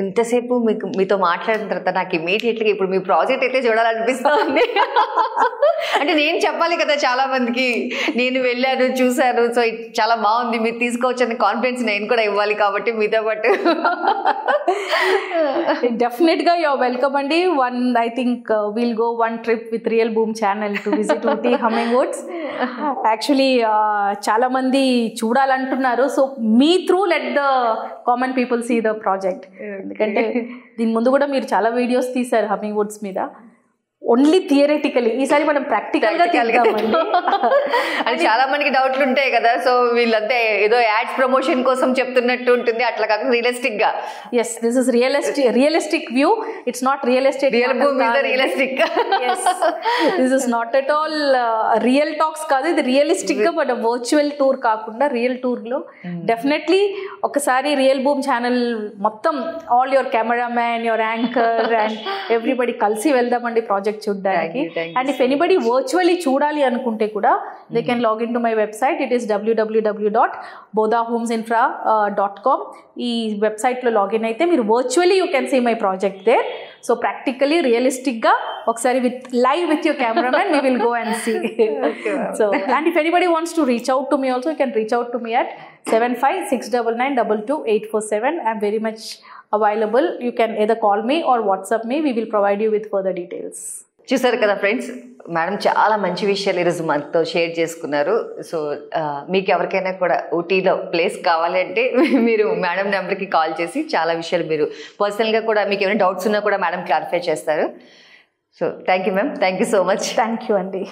Speaker 1: ఇంతసేపు మీతో మాట్లాడిన తర్వాత నాకు ఇమీడియట్గా ఇప్పుడు మీ ప్రాజెక్ట్ అయితే చూడాలనిపిస్తుంది. అంటే నేను చెప్పాలి కదా చాలా మందికి, నేను వెళ్ళాను చూశాను, సో చాలా బాగుంది, మీరు తీసుకోవచ్చని కాన్ఫిడెన్స్ నేను కూడా ఇవ్వాలి కాబట్టి మీతో పాటు.
Speaker 2: డెఫినెట్గా యూఆర్ వెల్కమ్ అండి. I think will go one trip with Real Boom channel to visit Ooty Hummingwoods. యాక్చువల్లీ చాలా మంది చూడాలంటున్నారు. సో మీ through let the common people see the project. ఎందుకంటే దీని ముందు కూడా మీరు చాలా వీడియోస్ తీశారు హమ్మింగ్వుడ్స్ మీద, ఓన్లీ థియరిటికలీ. ఈసారి మనం ప్రాక్టికల్గా
Speaker 1: అది చాలా మందికి డౌట్లు ఉంటాయి కదా. సో వీళ్ళంతా ఏదో యాడ్స్ ప్రమోషన్ కోసం చెప్తున్నట్టు ఉంటుంది, అట్లా కాకుండా రియలిస్టిక్గా.
Speaker 2: Yes, this is realistic view. It's not real estate,
Speaker 1: realistic.
Speaker 2: This is not at all real talks కాదు, ఇది రియలిస్టిక్గా. బట్ వర్చువల్ టూర్ కాకుండా రియల్ టూర్లో డెఫినెట్లీ ఒకసారి రియల్ బూమ్ ఛానల్ మొత్తం all your cameraman, your anchor and everybody కలిసి వెళ్దామండి ప్రాజెక్ట్ చూడడానికి. అండ్ ఇఫ్ ఎనీబడి వర్చువల్లీ చూడాలి అనుకుంటే కూడా they can log in to my website. It is www.bodahomesinfra.com. ఈ వెబ్సైట్లో లాగిన్ అయితే మీరు virtually you can see my project there. So practically రియలిస్టిక్గా ఒకసారి live with your cameraman we will go and see. So and if anybody wants to reach out to me also, you can reach out to me at 7569922847. I'm very much available. You can either call me or WhatsApp me. We will provide you with further details.
Speaker 1: చూసారు కదా friends, madam చాలా మంచి విషయాలు ఈరోజు మనతో share చేసుకున్నారు. So మీకు ఎవరికైనా కూడా ఊటీలో ప్లేస్ కావాలంటే మీరు మేడం నెంబర్కి కాల్ చేసి చాలా విషయాలు మీరు పర్సనల్గా కూడా మీకు ఏమైనా డౌట్స్ ఉన్నా కూడా మేడం క్లారిఫై చేస్తారు. So thank you ma'am, thank you so much.
Speaker 2: Thank you అండి.